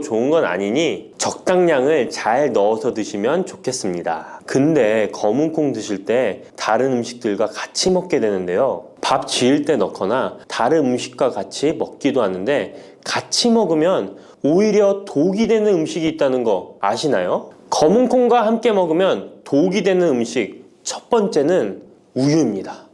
Speaker 1: 좋은 건 아니니 적당량을 잘 넣어서 드시면 좋겠습니다. 근데 검은콩 드실 때 다른 음식들과 같이 먹게 되는데요. 밥 지을 때 넣거나 다른 음식과 같이 먹기도 하는데 같이 먹으면 오히려 독이 되는 음식이 있다는 거 아시나요? 검은콩과 함께 먹으면 독이 되는 음식 첫 번째는 우유입니다.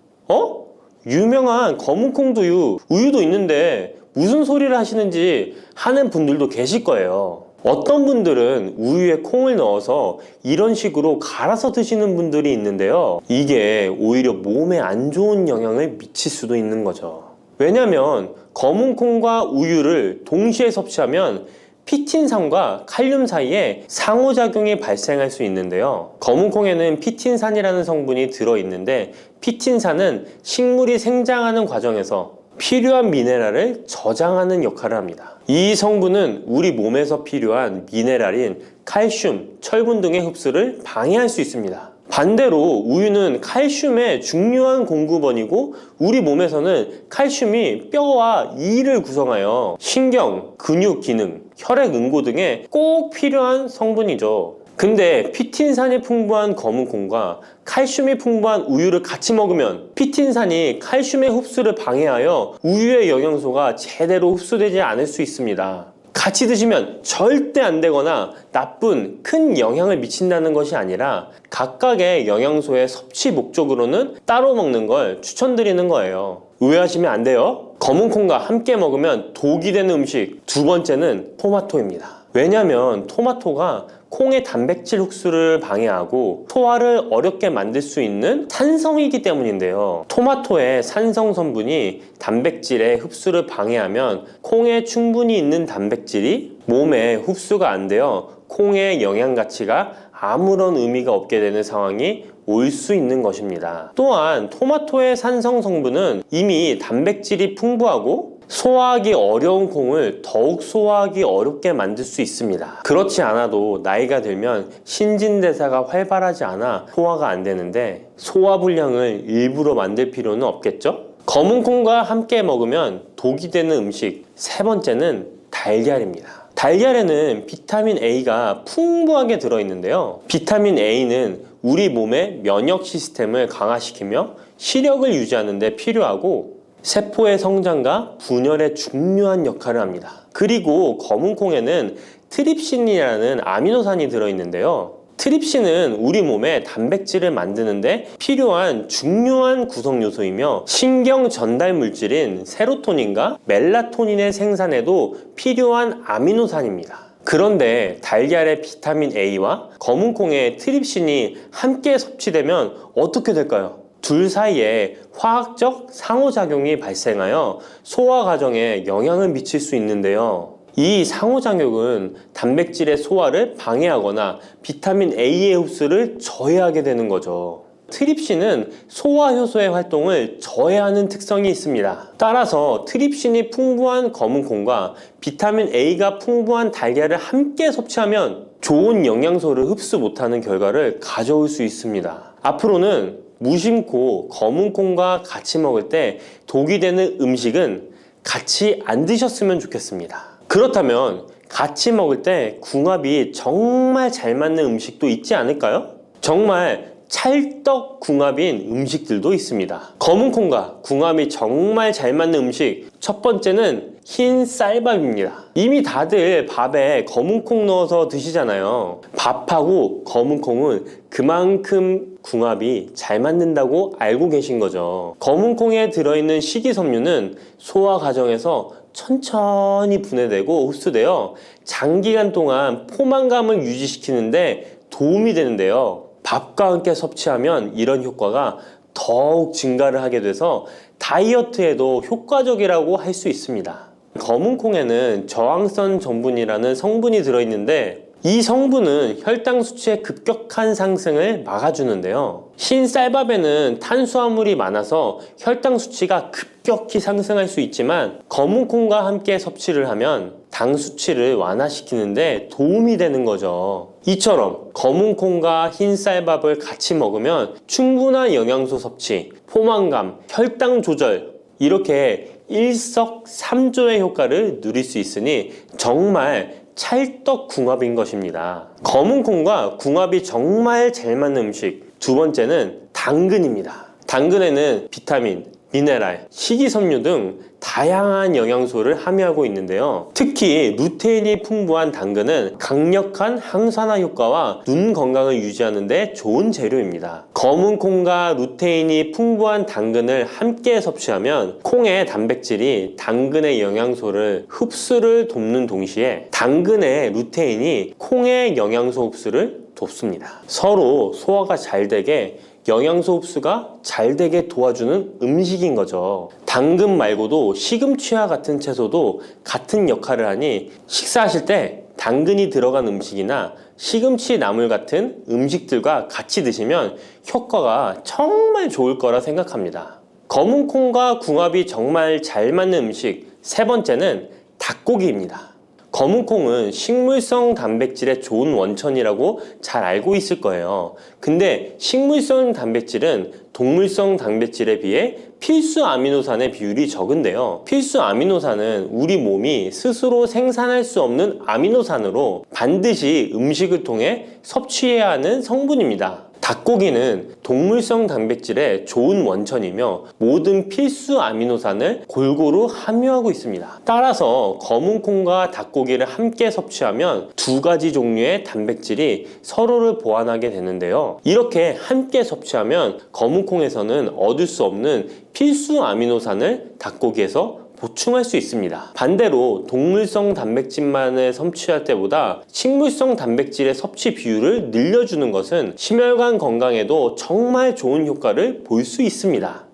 Speaker 1: 유명한 검은콩두유, 우유도 있는데 무슨 소리를 하시는지 하는 분들도 계실 거예요. 어떤 분들은 우유에 콩을 넣어서 이런 식으로 갈아서 드시는 분들이 있는데요. 이게 오히려 몸에 안 좋은 영향을 미칠 수도 있는 거죠. 왜냐면 검은콩과 우유를 동시에 섭취하면 피틴산과 칼륨 사이에 상호작용이 발생할 수 있는데요. 검은콩에는 피틴산이라는 성분이 들어있는데 피틴산은 식물이 생장하는 과정에서 필요한 미네랄을 저장하는 역할을 합니다. 이 성분은 우리 몸에서 필요한 미네랄인 칼슘, 철분 등의 흡수를 방해할 수 있습니다. 반대로 우유는 칼슘의 중요한 공급원이고 우리 몸에서는 칼슘이 뼈와 이를 구성하여 신경, 근육 기능, 혈액 응고 등에 꼭 필요한 성분이죠. 근데 피틴산이 풍부한 검은콩과 칼슘이 풍부한 우유를 같이 먹으면 피틴산이 칼슘의 흡수를 방해하여 우유의 영양소가 제대로 흡수되지 않을 수 있습니다. 같이 드시면 절대 안 되거나 나쁜 큰 영향을 미친다는 것이 아니라 각각의 영양소의 섭취 목적으로는 따로 먹는 걸 추천드리는 거예요. 오해하시면 안 돼요. 검은콩과 함께 먹으면 독이 되는 음식 두 번째는 토마토입니다. 왜냐면 토마토가 콩의 단백질 흡수를 방해하고 소화를 어렵게 만들 수 있는 산성이기 때문인데요. 토마토의 산성 성분이 단백질의 흡수를 방해하면 콩에 충분히 있는 단백질이 몸에 흡수가 안 되어 콩의 영양 가치가 아무런 의미가 없게 되는 상황이 올 수 있는 것입니다. 또한 토마토의 산성 성분은 이미 단백질이 풍부하고 소화하기 어려운 콩을 더욱 소화하기 어렵게 만들 수 있습니다. 그렇지 않아도 나이가 들면 신진대사가 활발하지 않아 소화가 안 되는데 소화불량을 일부러 만들 필요는 없겠죠? 검은콩과 함께 먹으면 독이 되는 음식 세 번째는 달걀입니다. 달걀에는 비타민 A가 풍부하게 들어있는데요. 비타민 A는 우리 몸의 면역 시스템을 강화시키며 시력을 유지하는 데 필요하고 세포의 성장과 분열에 중요한 역할을 합니다. 그리고 검은콩에는 트립신이라는 아미노산이 들어있는데요. 트립신은 우리 몸에 단백질을 만드는데 필요한 중요한 구성 요소이며 신경 전달 물질인 세로토닌과 멜라토닌의 생산에도 필요한 아미노산입니다. 그런데 달걀의 비타민 A와 검은콩의 트립신이 함께 섭취되면 어떻게 될까요? 둘 사이에 화학적 상호작용이 발생하여 소화 과정에 영향을 미칠 수 있는데요. 이 상호작용은 단백질의 소화를 방해하거나 비타민 A의 흡수를 저해하게 되는 거죠. 트립신은 소화 효소의 활동을 저해하는 특성이 있습니다. 따라서 트립신이 풍부한 검은콩과 비타민 A가 풍부한 달걀을 함께 섭취하면 좋은 영양소를 흡수 못하는 결과를 가져올 수 있습니다. 앞으로는 무심코 검은콩과 같이 먹을 때 독이 되는 음식은 같이 안 드셨으면 좋겠습니다. 그렇다면 같이 먹을 때 궁합이 정말 잘 맞는 음식도 있지 않을까요? 정말 찰떡궁합인 음식들도 있습니다. 검은콩과 궁합이 정말 잘 맞는 음식 첫 번째는 흰 쌀밥입니다. 이미 다들 밥에 검은콩 넣어서 드시잖아요. 밥하고 검은콩은 그만큼 궁합이 잘 맞는다고 알고 계신 거죠. 검은콩에 들어있는 식이섬유는 소화 과정에서 천천히 분해되고 흡수되어 장기간 동안 포만감을 유지시키는데 도움이 되는데요. 밥과 함께 섭취하면 이런 효과가 더욱 증가를 하게 돼서 다이어트에도 효과적이라고 할 수 있습니다. 검은콩에는 저항성 전분이라는 성분이 들어있는데 이 성분은 혈당 수치의 급격한 상승을 막아주는데요. 흰 쌀밥에는 탄수화물이 많아서 혈당 수치가 급격히 상승할 수 있지만 검은콩과 함께 섭취를 하면 당 수치를 완화시키는데 도움이 되는 거죠. 이처럼 검은콩과 흰 쌀밥을 같이 먹으면 충분한 영양소 섭취, 포만감, 혈당 조절 이렇게 일석삼조의 효과를 누릴 수 있으니 정말 찰떡궁합인 것입니다. 검은콩과 궁합이 정말 잘 맞는 음식 두 번째는 당근입니다. 당근에는 비타민, 미네랄, 식이섬유 등 다양한 영양소를 함유하고 있는데요. 특히 루테인이 풍부한 당근은 강력한 항산화 효과와 눈 건강을 유지하는 데 좋은 재료입니다. 검은콩과 루테인이 풍부한 당근을 함께 섭취하면 콩의 단백질이 당근의 영양소를 흡수를 돕는 동시에 당근의 루테인이 콩의 영양소 흡수를 돕습니다. 서로 소화가 잘 되게 영양소 흡수가 잘 되게 도와주는 음식인 거죠. 당근 말고도 시금치와 같은 채소도 같은 역할을 하니 식사하실 때 당근이 들어간 음식이나 시금치 나물 같은 음식들과 같이 드시면 효과가 정말 좋을 거라 생각합니다. 검은콩과 궁합이 정말 잘 맞는 음식 세 번째는 닭고기입니다. 검은 콩은 식물성 단백질의 좋은 원천이라고 잘 알고 있을 거예요. 근데 식물성 단백질은 동물성 단백질에 비해 필수 아미노산의 비율이 적은데요. 필수 아미노산은 우리 몸이 스스로 생산할 수 없는 아미노산으로 반드시 음식을 통해 섭취해야 하는 성분입니다. 닭고기는 동물성 단백질의 좋은 원천이며 모든 필수 아미노산을 골고루 함유하고 있습니다. 따라서 검은 콩과 닭고기를 함께 섭취하면 두 가지 종류의 단백질이 서로를 보완하게 되는데요. 이렇게 함께 섭취하면 검은 콩에서는 얻을 수 없는 필수 아미노산을 닭고기에서 보충할 수 있습니다. 반대로 동물성 단백질만을 섭취할 때보다 식물성 단백질의 섭취 비율을 늘려주는 것은 심혈관 건강에도 정말 좋은 효과를 볼 수 있습니다.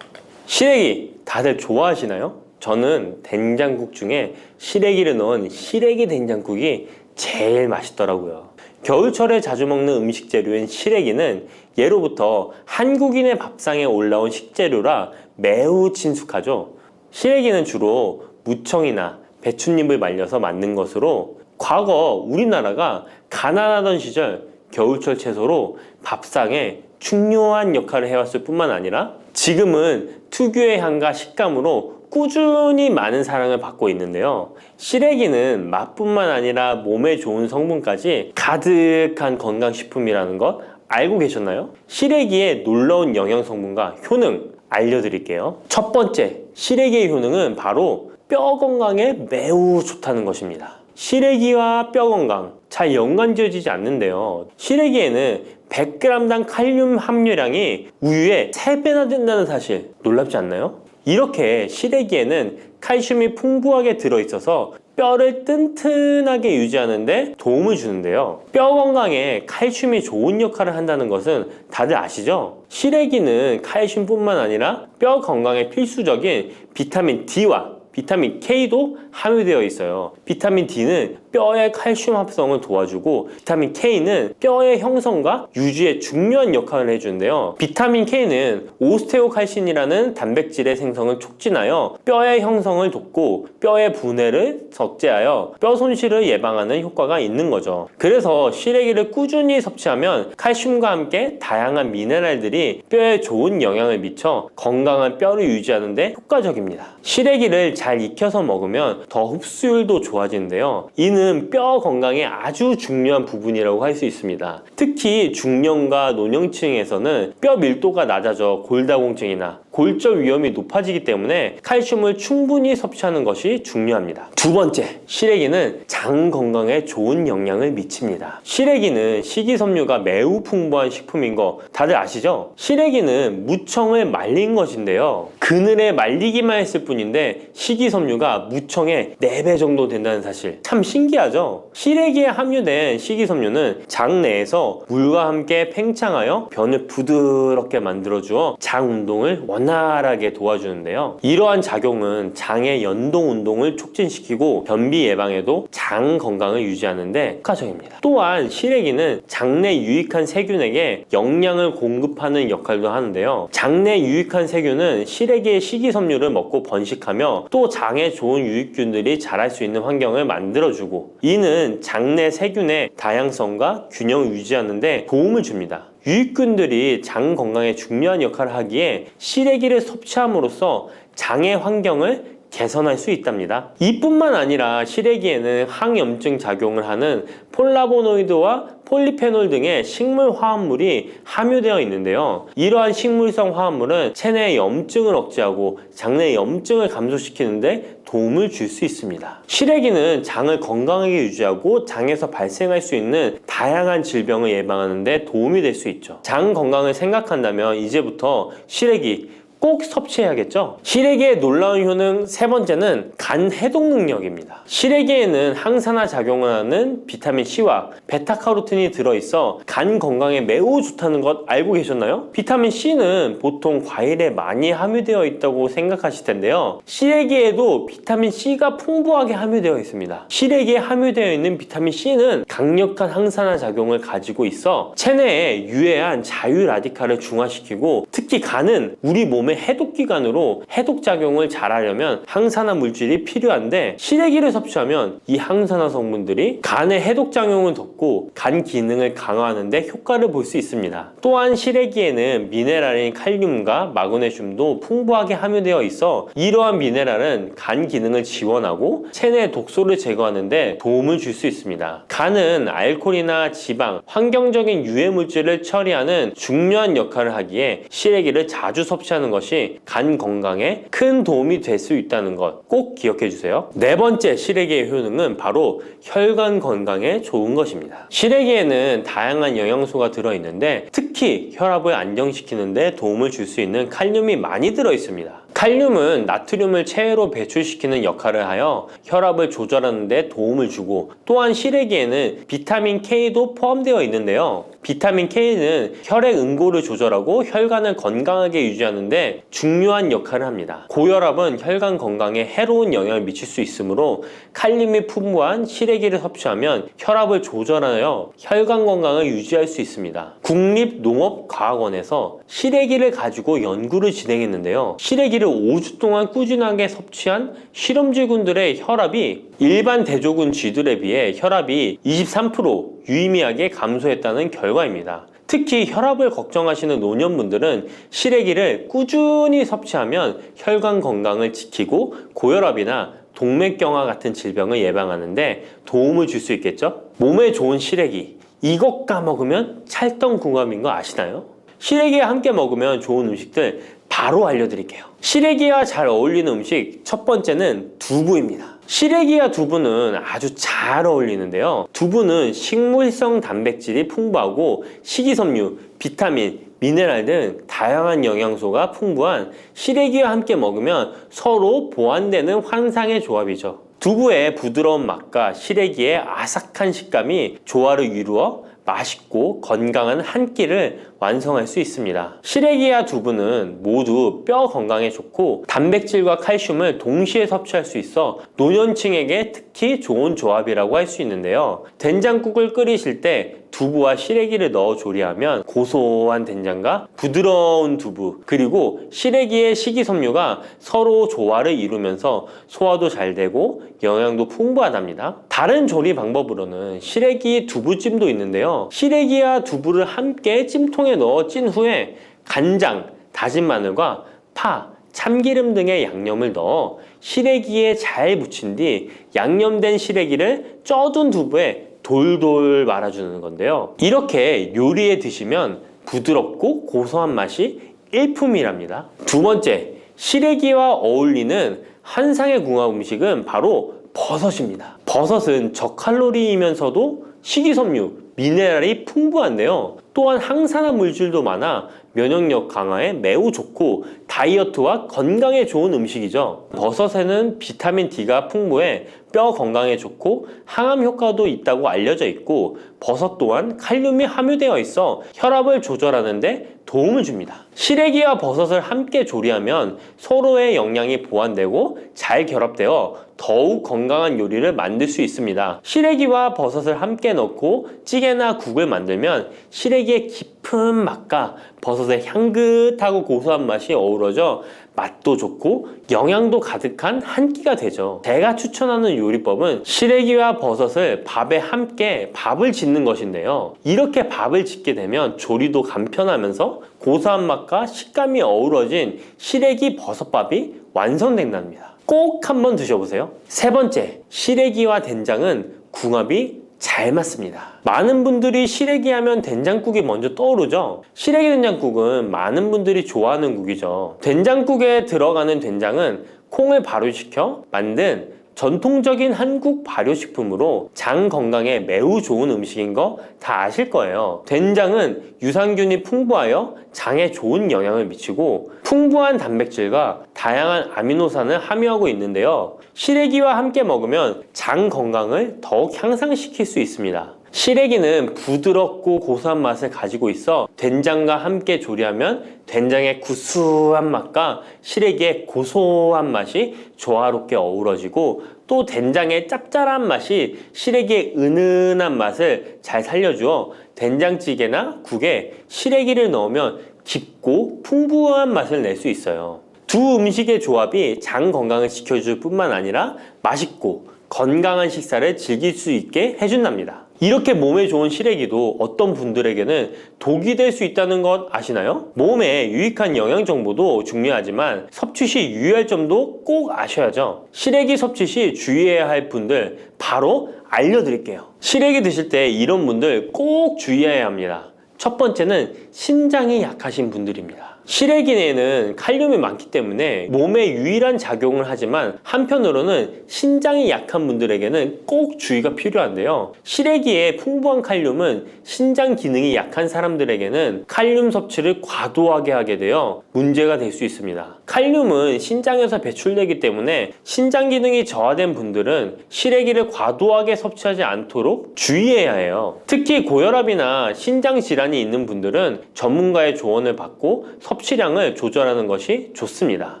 Speaker 1: 시래기 다들 좋아하시나요? 저는 된장국 중에 시래기를 넣은 시래기 된장국이 제일 맛있더라고요. 겨울철에 자주 먹는 음식 재료인 시래기는 예로부터 한국인의 밥상에 올라온 식재료라 매우 친숙하죠. 시래기는 주로 무청이나 배춧잎을 말려서 만든 것으로 과거 우리나라가 가난하던 시절 겨울철 채소로 밥상에 중요한 역할을 해왔을 뿐만 아니라 지금은 특유의 향과 식감으로 꾸준히 많은 사랑을 받고 있는데요. 시래기는 맛뿐만 아니라 몸에 좋은 성분까지 가득한 건강식품이라는 것 알고 계셨나요? 시래기의 놀라운 영양 성분과 효능 알려드릴게요. 첫 번째, 시래기의 효능은 바로 뼈 건강에 매우 좋다는 것입니다. 시래기와 뼈 건강 잘 연관지어지지 않는데요. 시래기에는 100g당 칼륨 함유량이 우유의 3배나 된다는 사실 놀랍지 않나요? 이렇게 시래기에는 칼슘이 풍부하게 들어있어서 뼈를 튼튼하게 유지하는 데 도움을 주는데요. 뼈 건강에 칼슘이 좋은 역할을 한다는 것은 다들 아시죠? 시래기는 칼슘뿐만 아니라 뼈 건강에 필수적인 비타민 D와 비타민 K도 함유되어 있어요. 비타민 D는 뼈의 칼슘 합성을 도와주고 비타민 K는 뼈의 형성과 유지에 중요한 역할을 해주는데요. 비타민 K는 오스테오칼신이라는 단백질의 생성을 촉진하여 뼈의 형성을 돕고 뼈의 분해를 억제하여 뼈 손실을 예방하는 효과가 있는 거죠. 그래서 시래기를 꾸준히 섭취하면 칼슘과 함께 다양한 미네랄들이 뼈에 좋은 영향을 미쳐 건강한 뼈를 유지하는 데 효과적입니다. 시래기를 잘 익혀서 먹으면 더 흡수율도 좋아지는데요. 이는 뼈 건강에 아주 중요한 부분이라고 할 수 있습니다. 특히 중년과 노년층에서는 뼈 밀도가 낮아져 골다공증이나 골절 위험이 높아지기 때문에 칼슘을 충분히 섭취하는 것이 중요합니다. 두 번째, 시래기는 장 건강에 좋은 영향을 미칩니다. 시래기는 식이섬유가 매우 풍부한 식품인 거 다들 아시죠? 시래기는 무청을 말린 것인데요. 그늘에 말리기만 했을 뿐인데 식이섬유가 무청의 4배 정도 된다는 사실 참 신기하죠? 시래기에 함유된 식이섬유는 장 내에서 물과 함께 팽창하여 변을 부드럽게 만들어주어 장 운동을 원활하게 도와주는데요. 이러한 작용은 장의 연동 운동을 촉진시키고 변비 예방에도 장 건강을 유지하는 데 효과적입니다. 또한 시래기는 장내 유익한 세균에게 영양을 공급하는 역할도 하는데요. 장내 유익한 세균은 시래기의 식이섬유를 먹고 번식하며 또 장에 좋은 유익균들이 자랄 수 있는 환경을 만들어주고 이는 장내 세균의 다양성과 균형을 유지하는 데 도움을 줍니다. 유익균들이 장 건강에 중요한 역할을 하기에 시래기를 섭취함으로써 장의 환경을 개선할 수 있답니다. 이뿐만 아니라 시래기에는 항염증 작용을 하는 폴라보노이드와 폴리페놀 등의 식물 화합물이 함유되어 있는데요. 이러한 식물성 화합물은 체내의 염증을 억제하고 장내 염증을 감소시키는데 도움을 줄 수 있습니다. 시래기는 장을 건강하게 유지하고 장에서 발생할 수 있는 다양한 질병을 예방하는 데 도움이 될 수 있죠. 장 건강을 생각한다면 이제부터 시래기 꼭 섭취해야겠죠? 시래기의 놀라운 효능 세 번째는 간 해독 능력입니다. 시래기에는 항산화 작용을 하는 비타민 C와 베타카로틴이 들어있어 간 건강에 매우 좋다는 것 알고 계셨나요? 비타민 C는 보통 과일에 많이 함유되어 있다고 생각하실 텐데요. 시래기에도 비타민 C가 풍부하게 함유되어 있습니다. 시래기에 함유되어 있는 비타민 C는 강력한 항산화 작용을 가지고 있어 체내에 유해한 자유 라디칼을 중화시키고 특히 간은 우리 몸의 몸의 해독기관으로 해독작용을 잘하려면 항산화 물질이 필요한데, 시래기를 섭취하면 이 항산화 성분들이 간의 해독작용을 돕고 간 기능을 강화하는 데 효과를 볼 수 있습니다. 또한 시래기에는 미네랄인 칼륨과 마그네슘도 풍부하게 함유되어 있어 이러한 미네랄은 간 기능을 지원하고 체내 독소를 제거하는 데 도움을 줄 수 있습니다. 간은 알코올이나 지방, 환경적인 유해 물질을 처리하는 중요한 역할을 하기에 시래기를 자주 섭취하는 것이 간 건강에 큰 도움이 될 수 있다는 것 꼭 기억해 주세요. 네 번째 시래기의 효능은 바로 혈관 건강에 좋은 것입니다. 시래기에는 다양한 영양소가 들어있는데 특히 혈압을 안정시키는 데 도움을 줄 수 있는 칼륨이 많이 들어있습니다. 칼륨은 나트륨을 체외로 배출시키는 역할을 하여 혈압을 조절하는 데 도움을 주고, 또한 시래기에는 비타민 K도 포함되어 있는데요. 비타민 K는 혈액 응고를 조절하고 혈관을 건강하게 유지하는 데 중요한 역할을 합니다. 고혈압은 혈관 건강에 해로운 영향을 미칠 수 있으므로 칼륨이 풍부한 시래기를 섭취하면 혈압을 조절하여 혈관 건강을 유지할 수 있습니다. 국립농업과학원에서 시래기를 가지고 연구를 진행했는데요. 시래기를 5주 동안 꾸준하게 섭취한 실험쥐군들의 혈압이 일반 대조군 쥐들에 비해 혈압이 23% 유의미하게 감소했다는 결과입니다. 특히 혈압을 걱정하시는 노년분들은 시래기를 꾸준히 섭취하면 혈관 건강을 지키고 고혈압이나 동맥경화 같은 질병을 예방하는데 도움을 줄 수 있겠죠? 몸에 좋은 시래기, 이것과 먹으면 찰떡궁합인 거 아시나요? 시래기와 함께 먹으면 좋은 음식들 바로 알려드릴게요. 시래기와 잘 어울리는 음식 첫 번째는 두부입니다. 시래기와 두부는 아주 잘 어울리는데요. 두부는 식물성 단백질이 풍부하고 식이섬유, 비타민, 미네랄 등 다양한 영양소가 풍부한 시래기와 함께 먹으면 서로 보완되는 환상의 조합이죠. 두부의 부드러운 맛과 시래기의 아삭한 식감이 조화를 이루어 맛있고 건강한 한 끼를 완성할 수 있습니다. 시래기와 두부는 모두 뼈 건강에 좋고 단백질과 칼슘을 동시에 섭취할 수 있어 노년층에게 특히 좋은 조합이라고 할 수 있는데요. 된장국을 끓이실 때 두부와 시래기를 넣어 조리하면 고소한 된장과 부드러운 두부, 그리고 시래기의 식이섬유가 서로 조화를 이루면서 소화도 잘 되고 영양도 풍부하답니다. 다른 조리 방법으로는 시래기 두부찜도 있는데요. 시래기와 두부를 함께 찜통에 넣어 찐 후에 간장, 다진 마늘과 파, 참기름 등의 양념을 넣어 시래기에 잘 묻힌 뒤 양념된 시래기를 쪄둔 두부에 돌돌 말아주는 건데요. 이렇게 요리에 드시면 부드럽고 고소한 맛이 일품이랍니다. 두 번째, 시래기와 어울리는 한상의 궁합 음식은 바로 버섯입니다. 버섯은 저칼로리이면서도 식이섬유, 미네랄이 풍부한데요. 또한 항산화 물질도 많아 면역력 강화에 매우 좋고 다이어트와 건강에 좋은 음식이죠. 버섯에는 비타민 D가 풍부해 뼈 건강에 좋고 항암 효과도 있다고 알려져 있고, 버섯 또한 칼륨이 함유되어 있어 혈압을 조절하는 데 도움을 줍니다. 시래기와 버섯을 함께 조리하면 서로의 영양이 보완되고 잘 결합되어 더욱 건강한 요리를 만들 수 있습니다. 시래기와 버섯을 함께 넣고 찌개나 국을 만들면 시래기의 깊은 맛과 버섯의 향긋하고 고소한 맛이 어우러져 맛도 좋고 영양도 가득한 한 끼가 되죠. 제가 추천하는 요리법은 시래기와 버섯을 밥에 함께 밥을 짓는 것인데요. 이렇게 밥을 짓게 되면 조리도 간편하면서 고소한 맛과 식감이 어우러진 시래기 버섯밥이 완성된답니다. 꼭 한번 드셔보세요. 세 번째, 시래기와 된장은 궁합이 잘 맞습니다. 많은 분들이 시래기 하면 된장국이 먼저 떠오르죠. 시래기 된장국은 많은 분들이 좋아하는 국이죠. 된장국에 들어가는 된장은 콩을 발효시켜 만든 전통적인 한국 발효식품으로 장 건강에 매우 좋은 음식인 거 다 아실 거예요. 된장은 유산균이 풍부하여 장에 좋은 영향을 미치고 풍부한 단백질과 다양한 아미노산을 함유하고 있는데요. 시래기와 함께 먹으면 장 건강을 더욱 향상시킬 수 있습니다. 시래기는 부드럽고 고소한 맛을 가지고 있어 된장과 함께 조리하면 된장의 구수한 맛과 시래기의 고소한 맛이 조화롭게 어우러지고, 또 된장의 짭짤한 맛이 시래기의 은은한 맛을 잘 살려주어 된장찌개나 국에 시래기를 넣으면 깊고 풍부한 맛을 낼 수 있어요. 두 음식의 조합이 장 건강을 지켜줄 뿐만 아니라 맛있고 건강한 식사를 즐길 수 있게 해준답니다. 이렇게 몸에 좋은 시래기도 어떤 분들에게는 독이 될 수 있다는 것 아시나요? 몸에 유익한 영양 정보도 중요하지만 섭취 시 유의할 점도 꼭 아셔야죠. 시래기 섭취 시 주의해야 할 분들 바로 알려드릴게요. 시래기 드실 때 이런 분들 꼭 주의해야 합니다. 첫 번째는 신장이 약하신 분들입니다. 시래기에는 칼륨이 많기 때문에 몸에 유일한 작용을 하지만 한편으로는 신장이 약한 분들에게는 꼭 주의가 필요한데요. 시래기의 풍부한 칼륨은 신장 기능이 약한 사람들에게는 칼륨 섭취를 과도하게 하게 되어 문제가 될 수 있습니다. 칼륨은 신장에서 배출되기 때문에 신장 기능이 저하된 분들은 시래기를 과도하게 섭취하지 않도록 주의해야 해요. 특히 고혈압이나 신장 질환이 있는 분들은 전문가의 조언을 받고 섭취량을 조절하는 것이 좋습니다.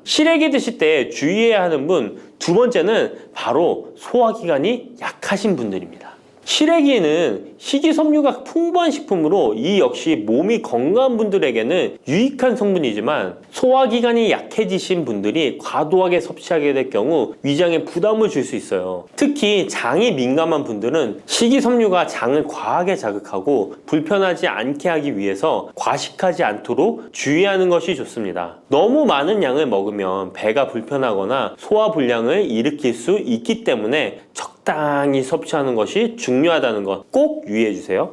Speaker 1: 시래기 드실 때 주의해야 하는 분 두 번째는 바로 소화기관이 약하신 분들입니다. 시래기는 식이섬유가 풍부한 식품으로 이 역시 몸이 건강한 분들에게는 유익한 성분이지만 소화기관이 약해지신 분들이 과도하게 섭취하게 될 경우 위장에 부담을 줄 수 있어요. 특히 장이 민감한 분들은 식이섬유가 장을 과하게 자극하고 불편하지 않게 하기 위해서 과식하지 않도록 주의하는 것이 좋습니다. 너무 많은 양을 먹으면 배가 불편하거나 소화불량을 일으킬 수 있기 때문에 적당히 섭취하는 것이 중요하다는 것 꼭 유의해 주세요.